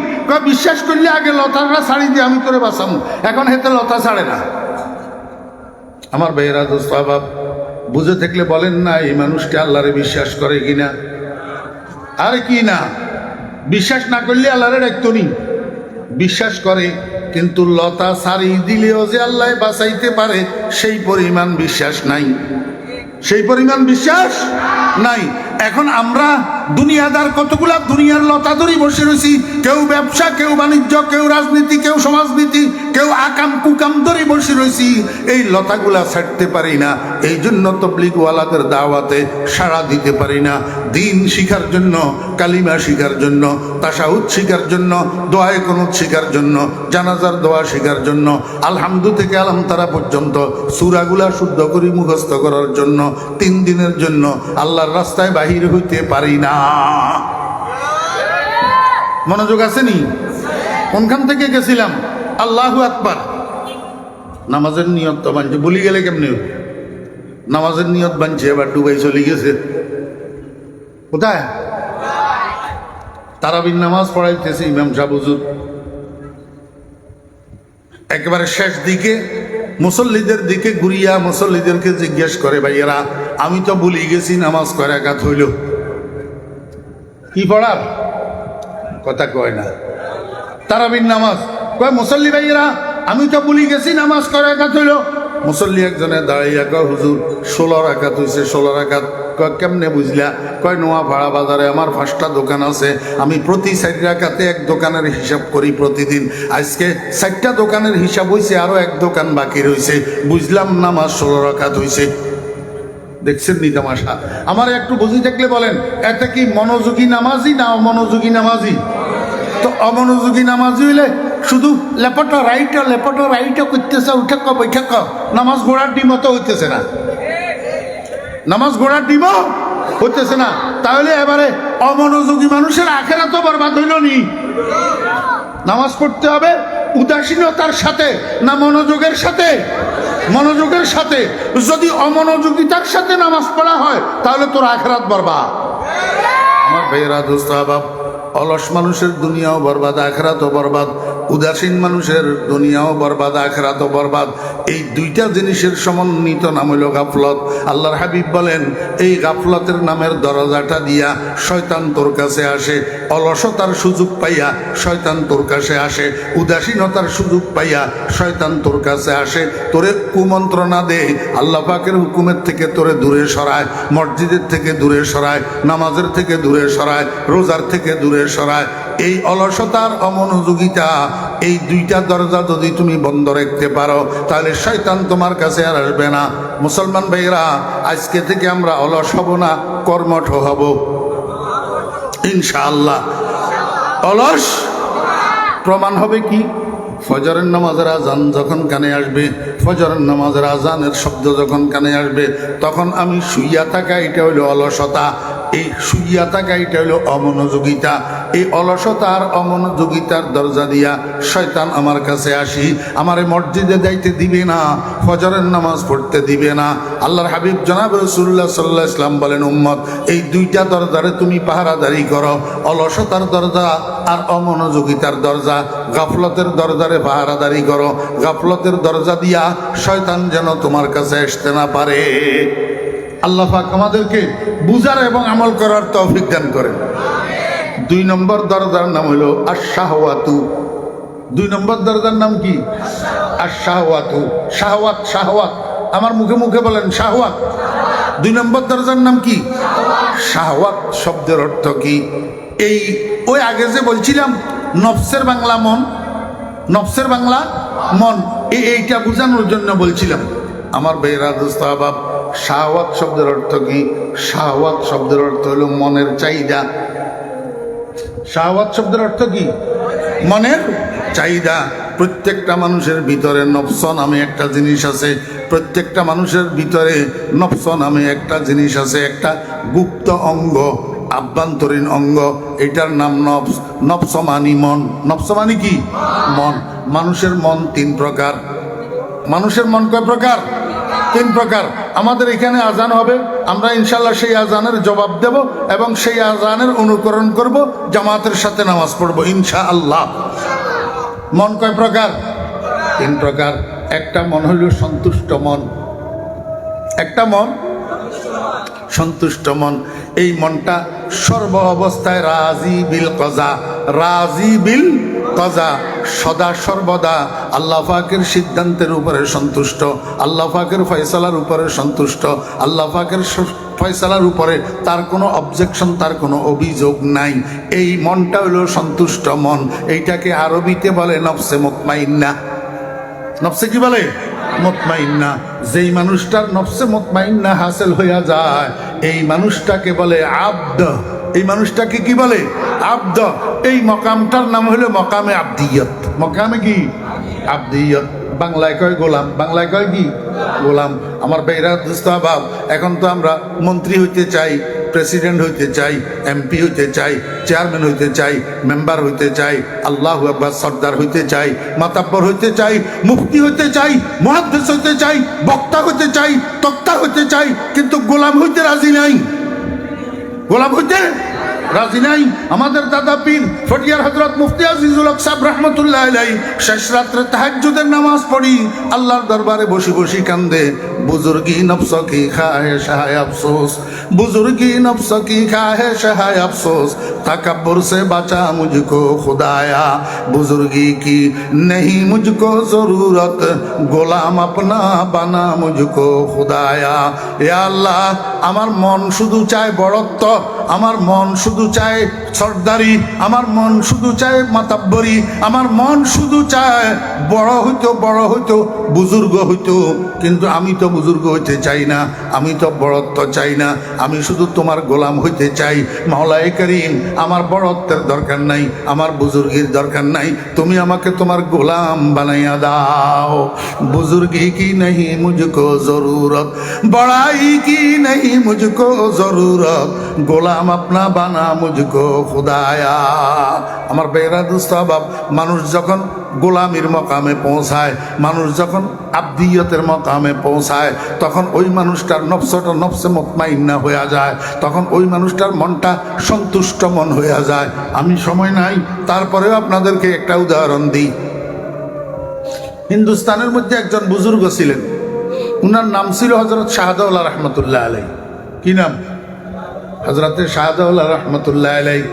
বিশ্বাস করলে আগে লতাটা ছাড়ি দিয়ে আমি করে বাঁচামু, এখন হেতে লতা ছাড়ে না। আমার ভাইয়েরা, দোস্ত বাপ, বুঝে থাকলে বলেন না এই মানুষকে আল্লাহরে বিশ্বাস করে কিনা? আরে কি না, বিশ্বাস না করলে আল্লাহরে ডাকতো নি। বিশ্বাস করে, কিন্তু লতা ছাড়ি দিলেও যে আল্লাহ বাঁচাইতে পারে সেই পরিমাণ বিশ্বাস নাই, সেই পরিমাণ বিশ্বাস নাই। এখন আমরা দুনিয়াদার কতগুলা দুনিয়ার লতা ধরি বসে রয়েছি, কেউ ব্যবসা, কেউ বাণিজ্য, কেউ রাজনীতি, কেউ সমাজনীতি, কেউ আকাম কুকাম ধরে বসে রয়েছি, এই লতাগুলা ছাড়তে পারি না। এই জন্য তবলিগওয়ালাদের দাওয়াতে সাড়া দিতে পারি না। দিন শিখার জন্য, কালিমা শিখার জন্য, তাশাহুদ শিখার জন্য, দোয়ায়ে কুনুত শিখার জন্য, জানাজার দোয়া শিখার জন্য, আলহামদু থেকে আলম তারা পর্যন্ত সূরাগুলা শুদ্ধ করে মুখস্থ করার জন্য 3 দিনের জন্য আল্লাহর রাস্তায় বাহির হইতে পারি না। মনোযোগ আসেনি? কোনখান থেকে গেছিলাম? আল্লাহু আকবার। নামাজের নিয়ত তো বানছে, ভুলি গেলে কেমনি হবে? নামাজের নিয়ত বানছে, এবার ডুবাই চলে গেছে কোথায়? তারাবির নামাজ পড়াইতেছে ইমাম সাহেব হুজুর, একেবারে শেষ দিকে মুসল্লিদের দিকে ঘুরিয়া মুসল্লিদেরকে জিজ্ঞেস করে, ভাইয়েরা আমি তো ভুলি গেছি নামাজ কয় রাকাত হইল? কি পড়ার কথা কয় না, তারাবির নামাজ কয় মুসল্লি ভাইয়েরা আমি তো ভুলি গেছি নামাজ কয় রাকাত হইল? মুসল্লি একজনে দাঁড়াইয়া কয় হুজুর 16 রাকাত হইছে। 16 রাকাত? কয় কেমনে বুঝলা? কয় নোয়াপাড়া বাজারে আমার 5টা দোকান আছে, আমি প্রতি 4 রাকাতে এক দোকানের হিসাব করি প্রতিদিন। আজকে 4টা দোকানের হিসাব হইছে, আরো এক দোকান বাকি রয়েছে, বুঝলাম নামাজ 16 রাকাত হইছে। দেখছেন নি তামাশা? আমার একটু বুঝি থাকলে বলেন, এটা কি মনোযোগী নামাজি না অমনোযোগী নামাজি? তো অমনোযোগী নামাজি হইলে শুধু লেপটা রাইটা করতেছে, উঠে বৈঠক নামাজ ঘোড়ার ডিমও তো হইতেছে না, নামাজ ঘোড়ার ডিমও হইতেছে না। তাহলে এবারে অমনোযোগী মানুষের আখেরা তো বরবাদ হইল নি? নামাজ পড়তে হবে উদাসীনতার সাথে না মনোযোগের সাথে? মনোযোগের সাথে। যদি অমনোযোগিতার সাথে নামাজ পড়া হয় তাহলে তোর আখেরাত বরবাদ। আমার ভাইয়েরা, দোস্ত আহবাব, অলস মানুষের দুনিয়াও বরবাদ, আখেরাতও বরবাদ। উদাসীন মানুষের দুনিয়াও বরবাদ, আখেরাতও বরবাদ। এই দুইটা জিনিসের সমন্বিত নাম হইল গাফলত। আল্লাহর হাবিব বলেন, এই গাফলতের নামের দরজাটা দিয়া শয়তান তোর কাছে আসে। অলসতার সুযোগ পাইয়া শয়তান তোর কাছে আসে, উদাসীনতার সুযোগ পাইয়া শয়তান তোর কাছে আসে, তোরে কুমন্ত্রণা দে, আল্লাহ পাকের হুকুমের থেকে তোরে দূরে সরায়, মসজিদের থেকে দূরে সরায়, নামাজের থেকে দূরে সরায়, রোজার থেকে দূরে সরায়। এই অলসতার অমনোযোগিতা, এই দুইটা দরজা যদি তুমি বন্ধ রাখতে পারো তাহলে শয়তান তোমার কাছে আর আসবে না। মুসলমান ভাইরা, আজকে থেকে আমরা অলস হব না, কর্মঠ হব ইনশাআল্লাহ। অলস প্রমাণ হবে কি? ফজরের নামাজের আজান যখন কানে আসবে, ফজরের নামাজের আজানের শব্দ যখন কানে আসবে, তখন আমি শুইয়া থাকা, এটা হইল অলসতা। এই শুইয়া থাকা এটা হইল অমনোযোগিতা। এই অলসতা আর অমনোযোগিতার দরজা দিয়া শয়তান আমার কাছে আসি, আমারে মসজিদে যাইতে দিবে না, ফজরের নামাজ পড়তে দিবে না। আল্লাহর হাবিব জনাব রাসূলুল্লাহ সাল্লাল্লাহু আলাইহি ওয়াসাল্লাম বলেন, উম্মত এই দুইটা দরজারে তুমি পাহারাদারি করো, অলসতার দরজা আর অমনোযোগিতার দরজা। গাফলতের দরজারে পাহারাদারি করো, গাফলতের দরজা দিয়া শয়তান যেন তোমার কাছে আসতে না পারে। আল্লাহ পাক আমাদেরকে বুঝার এবং আমল করার তৌফিক দান করেন। 2 নম্বর দরজার নাম হলো আশ-শাহওয়াতু। 2 নম্বর দরজার নাম কি? আশ-শাহওয়াতু। শাহওয়াত, শাহওয়াত, আমার মুখে মুখে বলেন শাহওয়াত। 2 নম্বর দরজার নাম কি? শাহওয়াত শব্দের অর্থ কি? এই ওই আগে যে বলছিলাম নফসের বাংলা মন, নফসের বাংলা মন, এইটা বোঝানোর জন্য বলছিলাম। আমার ভাইয়েরা, দোস্ত আহবাব, শাহওয়াত শব্দের অর্থ কি? শাহওয়াত শব্দের অর্থ হলো মনের চাহিদা। শাহওয়াত শব্দের অর্থ কি? মনের চাহিদা। প্রত্যেকটা মানুষের ভিতরে নফস নামে একটা জিনিস আছে, প্রত্যেকটা মানুষের ভিতরে নফস নামে একটা জিনিস আছে, একটা গুপ্ত অঙ্গ, আভ্যন্তরীণ অঙ্গ, এটার নাম নফস। নফস মানি মন। নফস মানি কি? মন। মানুষের মন 3 প্রকার। মানুষের মন কয় প্রকার? 3 প্রকার। আমাদের এখানে আজান হবে, আমরা ইনশাল্লাহ সেই আজানের জবাব দেব এবং সেই আজানের অনুকরণ করব, জামাতের সাথে নামাজ পড়ব ইনশাআল্লাহ। মন কয় প্রকার? 3 প্রকার। একটা মন হইল সন্তুষ্ট মন, একটা মন সন্তুষ্ট মন। এই মনটা সর্ব অবস্থায় রাজি বিল কজা, রাজি বিল কজা, সদা সর্বদা আল্লাহ পাকের সিদ্ধান্তের উপরে সন্তুষ্ট, আল্লাহ পাকের ফয়সালার উপরে সন্তুষ্ট, আল্লাহ পাকের ফয়সালার উপরে তার কোনো অবজেকশন, তার কোনো অভিযোগ নাই। এই মনটা হলো সন্তুষ্ট মন। এইটাকে আরবিতে বলে নফসে মুতমাইন্না। নফসে কি বলে? মুতমাইন্না। যেই মানুষটার নফসে মুতমাইন্না হাসিল হইয়া যায়, এই মানুষটাকে বলে আব্দ। এই মানুষটাকে কি বলে? আব্দ। এই মকামটার নাম হলো মকামে আব্দিয়ত। মকামে কি? আব্দিয়ত। বাংলায় কয় গোলাম, বাংলায় কয় কি? গোলাম। আমার ভাইরা, দোস্ত আহবাব, এখন তো আমরা মন্ত্রী হইতে চাই, প্রেসিডেন্ট হইতে চাই, এমপি হইতে চাই, চেয়ারম্যান হইতে চাই, মেম্বার হইতে চাই, আল্লাহু আকবার, সর্দার হইতে চাই, মাতাব্বর হইতে চাই, মুফতি হইতে চাই, মুহাদ্দিস হইতে চাই, বক্তা হইতে চাই, তক্তা হইতে চাই, কিন্তু গোলাম হইতে রাজি নাই। গোলাম হইতে রাজি নাই। আমাদের দাদা পীর ফটিয়ার হযরত মুফতি আজিজুল হক সাহেব রহমতুল্লাহ আলাইহি শেষ রাত্রে তাহাজ্জুদের নামাজ পড়ি আল্লাহর দরবারে বসে বসে কান্দে, বুজুর্গি নফস কি খাহে শাহে আফসোস, বুজুর্গি নফস কি খাহে শাহে আফসোস, तकब्बुर से बचा मुझको खुदाया, बुजुर्गी की नहीं मुझको जरूरत, গোলাম अपना बना मुझको खुदाया। या अल्लाह, আমার মন শুধু চায় বড়ত্ব, আমার মন শুধু চায় সর্দারি, আমার মন শুধু চায় মাতাব্বরি, আমার মন শুধু চায় বড় হইতো বুজুর্গ হইতো, কিন্তু আমি তো বুজুর্গ হইতে চাই না, আমি তো বড়ত্ব চাই না, আমি শুধু তোমার গোলাম হইতে চাই। মাওলায়ে করিম, আমার বড়ত্বের দরকার নাই, আমার বুজুর্গির দরকার নাই, তুমি আমাকে তোমার গোলাম বানাইয়া দাও। বুজুর্গি কি नहीं मुझको जरूरत, बड़ाई की नहीं मुझको जरूरत, গোলাম अपना बना मुझको खुदाया। আমার বেরা দুস্ত বাপ, মানুষ যখন গোলামির মকামে পৌঁছায়, মানুষ যখন আব্দিয়তের মকামে পৌঁছায়, তখন ওই মানুষটার নফসটা নফসে মুতমাইন্না হয়ে যায়, তখন ওই মানুষটার মনটা সন্তুষ্ট মন হয়ে যায়। আমি সময় নাই, তারপরেও আপনাদেরকে একটা উদাহরণ দিই। হিন্দুস্তানের মধ্যে একজন বুজুর্গ ছিলেন, উনার নাম ছিল হযরত শাহজালাল রহমতুল্লাহ আলাইহি। কি নাম? হযরতে শাহজালাল রহমতুল্লাহ আলাইহি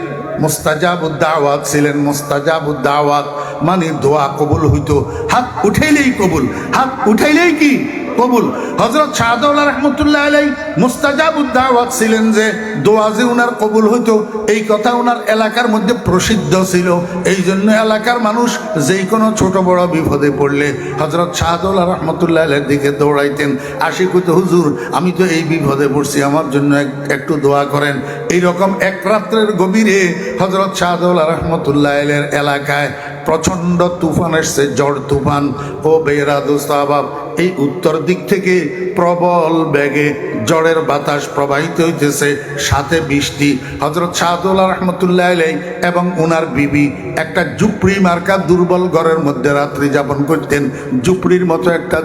মুস্তাজাবুদ দাওয়াত ছিলেন। মুস্তাজাবুদ দাওয়াত মানে দোয়া কবুল হইতো, হাত উঠাইলেই কবুল, হাত উঠাইলেই কি কবুল। হযরত শাহজালাল রহমতুল্লাহ আলাইহি মুস্তাজাবুদ দাওয়াত ছিলেন, যে দোয়া যে উনার কবুল হইতো এই কথা উনার এলাকার মধ্যে প্রসিদ্ধ ছিল। এই জন্য এলাকার মানুষ যেই কোনো ছোট বড় বিপদে পড়লে হযরত শাহজালাল রহমতুল্লাহ আলাইহির দিকে দৌড়াইতেন, আসি কইতো, হুজুর আমি তো এই বিপদে পড়ছি, আমার জন্য একটু দোয়া করেন। এইরকম এক রাত্রের গভীরে হযরত শাহজালাল রহমতুল্লাহ আলাইহির এলাকায় প্রচণ্ড তুফান এসছে, ঝড় তুফান। ও বেরা দোস্ত আবাব, এই উত্তর দিক থেকে প্রবল বেগে ঝড়ের বাতাস প্রবাহিত হইতেছে, সাথে বৃষ্টি। হযরত শাহজালাল রহমতুল্লাহ আলাইহি এবং ওনার বিবি একটা ঝুপড়ি মার্কা দুর্বল ঘরের মধ্যে রাত্রি যাপন করতেন। ঝুপড়ির মতো একটা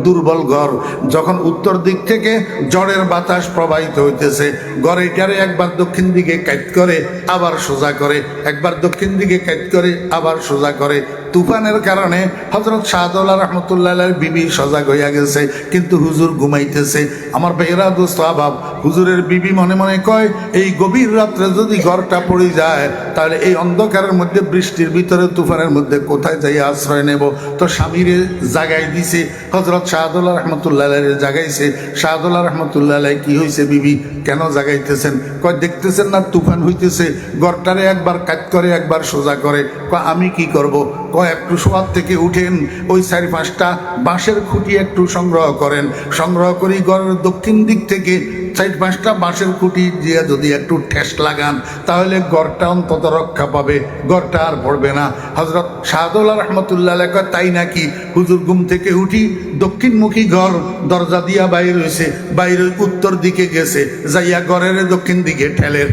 দুর্বল ঘর। যখন উত্তর দিক থেকে ঝড়ের বাতাস প্রবাহিত হইতেছে, ঘরেটারে একবার দক্ষিণ দিকে কাট করে আবার সোজা করে, একবার দক্ষিণ দিকে কাট করে আবার সোজা করে। তুফানের কারণে হযরত শাহজালাল রহমতুল্লাহ আলাইহির বিবি সজাগ হইয়া গেছে, কিন্তু হুজুর ঘুমাইতেছে। আমার ভাইয়েরা দোস্ত আবাব, হুজুরের বিবি মনে মনে কয়, এই গভীর রাত্রে যদি ঘরটা পড়ে যায়, তাহলে এই অন্ধকারের মধ্যে বৃষ্টির ভিতরে তুফানের মধ্যে কোথায় যাই আশ্রয় নেব। তো স্বামীরে জাগাই দিছে, হযরত শাহজালাল রহমতুল্লাহ আলাইহি জাগাইছে। শাহজালাল রহমতুল্লাহ আলাইহি, কি হয়েছে বিবি, কেন জাগাইতেছেন? কয়, দেখতেছেন না তুফান হইতেছে, ঘরটারে একবার কাট করে একবার সোজা করে। কয়, আমি কি করব? কয়, একটু শোয়ার থেকে উঠেন, ওই 4-5টা বাঁশের খুঁটি একটু সংগ্রহ করেন, সংগ্রহ করি ঘরের দক্ষিণ দিক থেকে 4-5টা বাঁশের খুঁটি দিয়ে যদি একটু ঠেস লাগান, তাহলে ঘরটা অন্তত রক্ষা পাবে, ঘরটা আর পড়বে না। হযরত শাহজালাল রহমতুল্লাহ আলাইহি কয়, তাই নাকি? হুজুর ঘুম থেকে উঠি, দক্ষিণমুখী ঘর, দরজা দিয়া বাইরে হয়েছে, বাইরে উত্তর দিকে গেছে, যাইয়া ঘরের দক্ষিণ দিকে ঠেলের।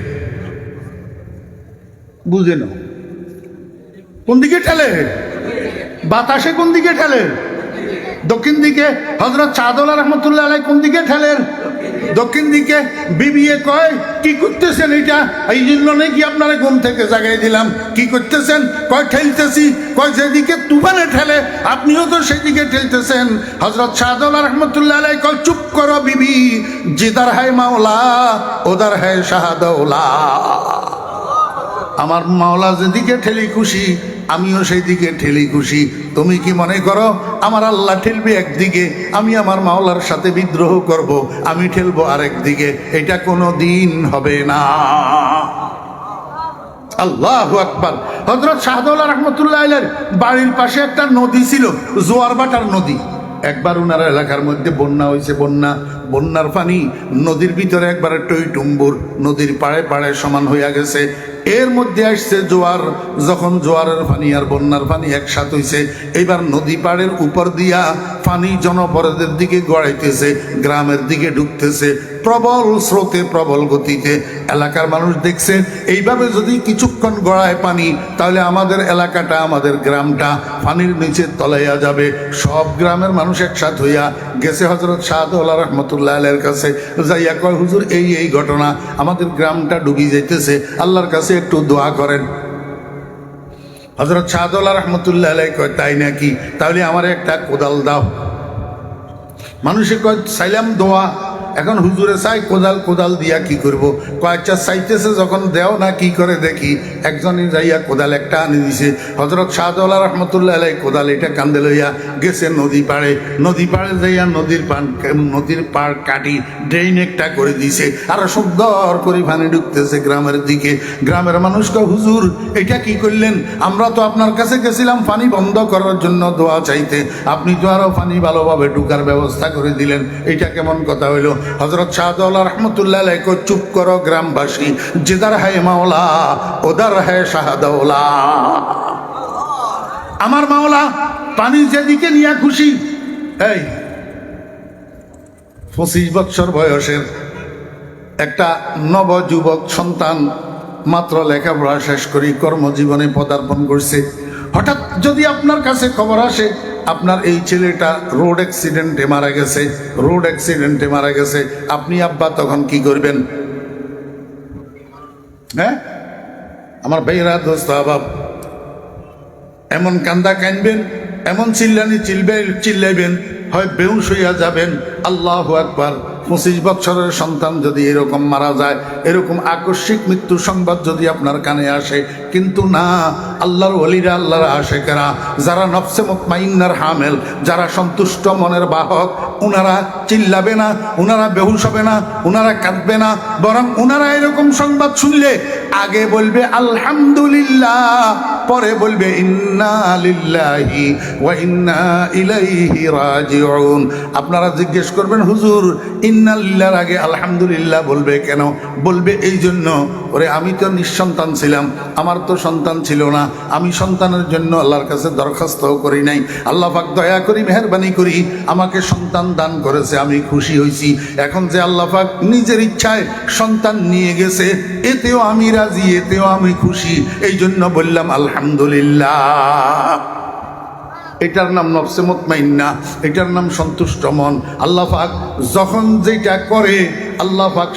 বুঝে নাও কোন দিকে ঠেলে, বাতাসে কোন দিকে ঠেলে? দক্ষিণ দিকে। হযরত শাহজালাল রহমতুল্লাহ আলাইহি কোন দিকে ঠেলেন? দক্ষিণ দিকে। বিবিয়ে কয়, কি করতেছেন এটা? এই জন্য নাকি আপনারা ঘুম থেকে জাগাই দিলাম। কি করতেছেন? কয়, ঠেলতেছি। কয়, যেদিকে তুফানে ঠেলে আপনিও তো সেদিকে ঠেলতেছেন। হযরত শাহজালাল রহমতুল্লাহ আলাইহি কয়, চুপ করো বিবি, জিদার হায় মাওলা ওদার হায় শাহদৌলা। আমার মাওলা যেদিকে ঠেলি খুশি, আমিও সেই দিকে ঠেলি খুশি। তুমি কি মনে করো আমার আল্লাহ ঠেলবে একদিকে, আমি আমার মাওলার সাথে বিদ্রোহ করব, আমি ঠেলবো আরেক দিকে? এটা কোনো দিন হবে না। আল্লাহু আকবার। হযরত শাহজালাল রহমতুল্লাহ আলাইহির বাড়ির পাশে একটা নদী ছিল, জোয়ারবাটার নদী। একবার ওনার এলাকার মধ্যে বন্যা হয়েছে, বন্যার পানি নদীর ভিতরে একবারে টইটুম্বুর, নদীর পাড়ে পাড়ে সমান হইয়া গেছে। এর মধ্যে আসছে জোয়ার। যখন জোয়ারের পানি আর বন্যার পানি একসাথে হইছে, এবার নদী পাড়ের উপর দিয়া পানি জনপদের দিকে গড়াইতেছে, গ্রামের দিকে ঢুকতেছে। প্রবল স্রোতে প্রবল গতিতে। এলাকার মানুষ দেখছে এইভাবে যদি কিছুক্ষণ গড়ায় পানি, তাহলে আমাদের এলাকাটা, আমাদের গ্রামটা পানির নিচে তলাইয়া যাবে। সব গ্রামের মানুষ একসাথ হইয়া গেছে হযরত শাহদৌলা রহমতুল্লাহ আলাইহির কাছে, যাইয়া কয়, হুজুর এই ঘটনা, আমাদের গ্রামটা ডুবি যাইতেছে, আল্লাহর কাছে একটু দোয়া করেন। হযরত শাহদৌলা রহমতুল্লাহ আলাইহি কয়, তাই নাকি, তাহলে আমার একটা কোদাল দাও। মানুষে কয়, চাইলাম দোয়া, এখন হুজুরে চাই কোদাল দিয়া কি করব? কয়েকটা চাইতেছে যখন, দেও না কি করে দেখি। একজনই যাইয়া কোদাল একটা আনি দিছে। হযরত শাহদৌলা রহমতুল্লাহ আলাইহি কোদাল এটা কান্দে লইয়া গেছে নদী পাড়ে যাইয়া নদীর পাড় কাটি ড্রেন একটা করে দিছে, আর সুন্দর করে পানি ঢুকতেছে গ্রামের দিকে। গ্রামের মানুষ কয়, হুজুর এটা কি করলেন? আমরা তো আপনার কাছে গেছিলাম পানি বন্ধ করার জন্য দোয়া চাইতে, আপনি তো আরো পানি ভালোভাবে ঢুকার ব্যবস্থা করে দিলেন, এটা কেমন কথা হইল? হযরত শাহদৌলা রহমতুল্লাহ আলাইহি কয়, চুপ করো গ্রামবাসী, জিদার হ্যায় মাওলা ওদার হ্যায় শাহদৌলা। আমার মাওলা পানি যেদিকে নিয়ে খুশি। এই 25 বছর বয়সের একটা নবযুবক সন্তান, মাত্র লেখাপড়া শেষ করি কর্মজীবনে পদার্পণ করছে। হঠাৎ যদি আপনার কাছে খবর আসে আপনার এই ছেলেটা রোড অ্যাক্সিডেন্টে মারা গেছে, আপনি আব্বা তখন কি করবেন? হ্যাঁ আমার ভাইরা, দোস্ত আবাব, এমন কান্দা কানবেন, এমন চিল্লাইবেন, হয় বেহুশ হইয়া যাবেন। আল্লাহু আকবার। 25 বছরের সন্তান যদি এরকম মারা যায়, এরকম আকস্মিক মৃত্যু সংবাদ যদি আপনার কানে আসে, কিন্তু না, আল্লাহর ওলিরা, আল্লাহর আশেকেরা, যারা নফসে মুতমাইন্নার হামেল, যারা সন্তুষ্ট মনের বাহক, উনারা চিল্লাবে না, উনারা বেহুশ হবে না, উনারা কাঁদবে না, বরং উনারা এরকম সংবাদ শুনলে আগে বলবে আলহামদুলিল্লাহ, পরে বলবে ইন্না লিল্লাহি ওয়া ইন্না ইলাইহি রাজিউন। আপনারা জিজ্ঞেস করবেন, হুজুর ইন্না লিল্লাহর আগে আলহামদুলিল্লাহ বলবে কেন? বলবে এই জন্য, ওরে আমি তো নিঃসন্তান ছিলাম, আমার তো সন্তান ছিল না, আমি সন্তানের জন্য আল্লাহর কাছে দরখাস্ত করি নাই, আল্লাহ পাক দয়া করি মেহেরবানি করি আমাকে সন্তান দান করেছে, আমি খুশি হয়েছি। এখন যে আল্লাহ পাক নিজের ইচ্ছায় সন্তান নিয়ে গেছে, এতেও আমি রাজি, এতেও আমি খুশি, এই জন্য বললাম আলহামদুলিল্লাহ। এটার নাম নফসে মুতমাইন্না, এটার নাম সন্তুষ্ট মন। আল্লাহ পাক যখন যেটা করে, আল্লাহ পাক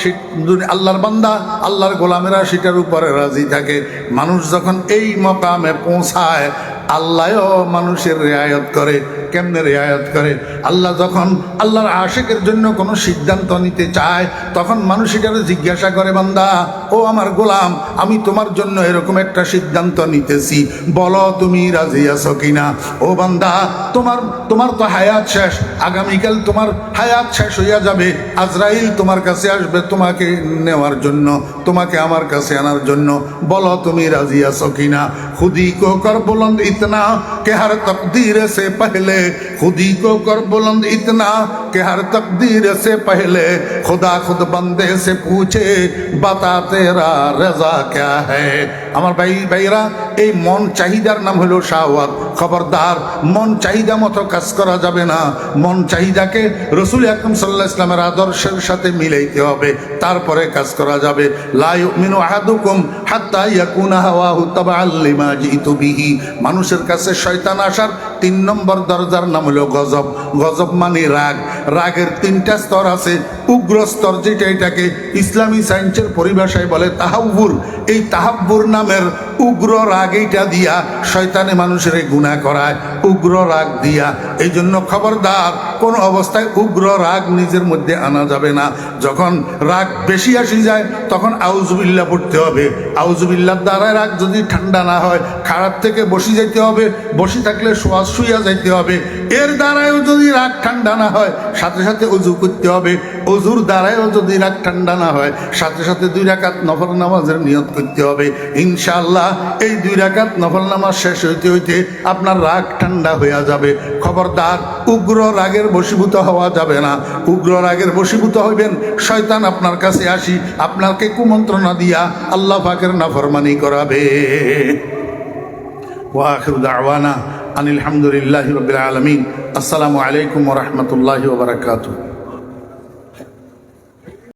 আল্লাহর বান্দা, আল্লাহর গোলামেরা সেটার উপরে রাজি থাকে। মানুষ যখন এই মকামে পৌঁছায়, আল্লাহও মানুষের রেয়ায়ত করে। কেমনে রেয়ায়ত করে? আল্লাহ যখন আল্লাহর আশেকের জন্য কোনো সিদ্ধান্ত নিতে চায়, তখন মানুষ এটাকে জিজ্ঞাসা করে, বান্দা ও আমার গোলাম, আমি তোমার জন্য এরকম একটা সিদ্ধান্ত নিতেছি, বলো তুমি রাজি আছো কিনা? ও বান্দা, তোমার তো হায়াত শেষ, আগামীকাল তোমার হায়াত শেষ হইয়া যাবে, আজরাইল তোমার কাছে আসবে তোমাকে নেওয়ার জন্য, তোমাকে আমার কাছে আনার জন্য, বলো তুমি রাজি আছো কিনা? খুদি কো কর বুলন্দ ইতনা কে হর তকদীর সে পহলে, खुदी को कर बुलंद इतना कि हर तकदीर से पहले खुदा खुद बंदे से पूछे बता तेरा रजा क्या है। আমার ভাইরা, এই মন চাহিদার নাম হলো শাহওয়াত। খবরদার, মন চাহিদা মতো কাজ করা যাবে না। মন চাহিদাকে রাসূল আকরাম সাল্লাল্লাহু আলাইহি ওয়াসাল্লামের আদর্শের সাথে মিলাইতে হবে, তারপরে কাজ করা যাবে। লা ইউমিনু আহাদুকুম হাত্তা ইয়াকুনা হাওয়াহু তাবাআল লিমা জিতু বিহি। মানুষের কাছে শয়তান আসার 3 নম্বর দরজার নাম হলো গজব। গজব মানে রাগ। রাগের 3টা স্তর আছে। উগ্র স্তর, যেটা এটাকে ইসলামী সায়েন্সের পরিভাষায় বলে তাহাব্বুর। এই তাহাব্বুর নামের উগ্র রাগ এইটা দিয়া শয়তানে মানুষের গুনাহ করায়, উগ্র রাগ দিয়া। এই জন্য খবরদার, কোন অবস্থায় উগ্র রাগ নিজের মধ্যে আনা যাবে না। যখন রাগ বেশি আসি যায়, তখন আউযুবিল্লাহ পড়তে হবে। আউযুবিল্লাহর দ্বারা রাগ যদি ঠান্ডা না হয়, খারাপ থেকে বসি যাইতে হবে, বসি থাকলে শোয়া শুইয়া যাইতে হবে। এর দ্বারাও যদি রাগ ঠান্ডা না হয়, সাথে সাথে ওযু করতে হবে। ওযুর দ্বারাও যদি রাগ ঠান্ডা না হয়, সাথে সাথে 2 রাকাত নফল নামাজের নিয়ত করতে হবে। ইনশাআল্লাহ এই 2 রাকাত নফল নামাজ শেষ হইতে হইতে আপনার রাগ ঠান্ডা হইয়া যাবে। খবরদার, উগ্র রাগের বশীভূত হওয়া যাবে না। উগ্র রাগের বশীভূত হইবেন, শয়তান আপনার কাছে আসি আপনাকে কুমন্ত্রণা দিয়া আল্লাহ পাকের নাফরমানি করাবে। ওয়া আখিরু দাওয়ানা আনিল হামদুলিল্লাহি রাব্বিল আলামিন। আসসালামু আলাইকুম ওয়া রাহমাতুল্লাহি ওয়া বারাকাতুহু।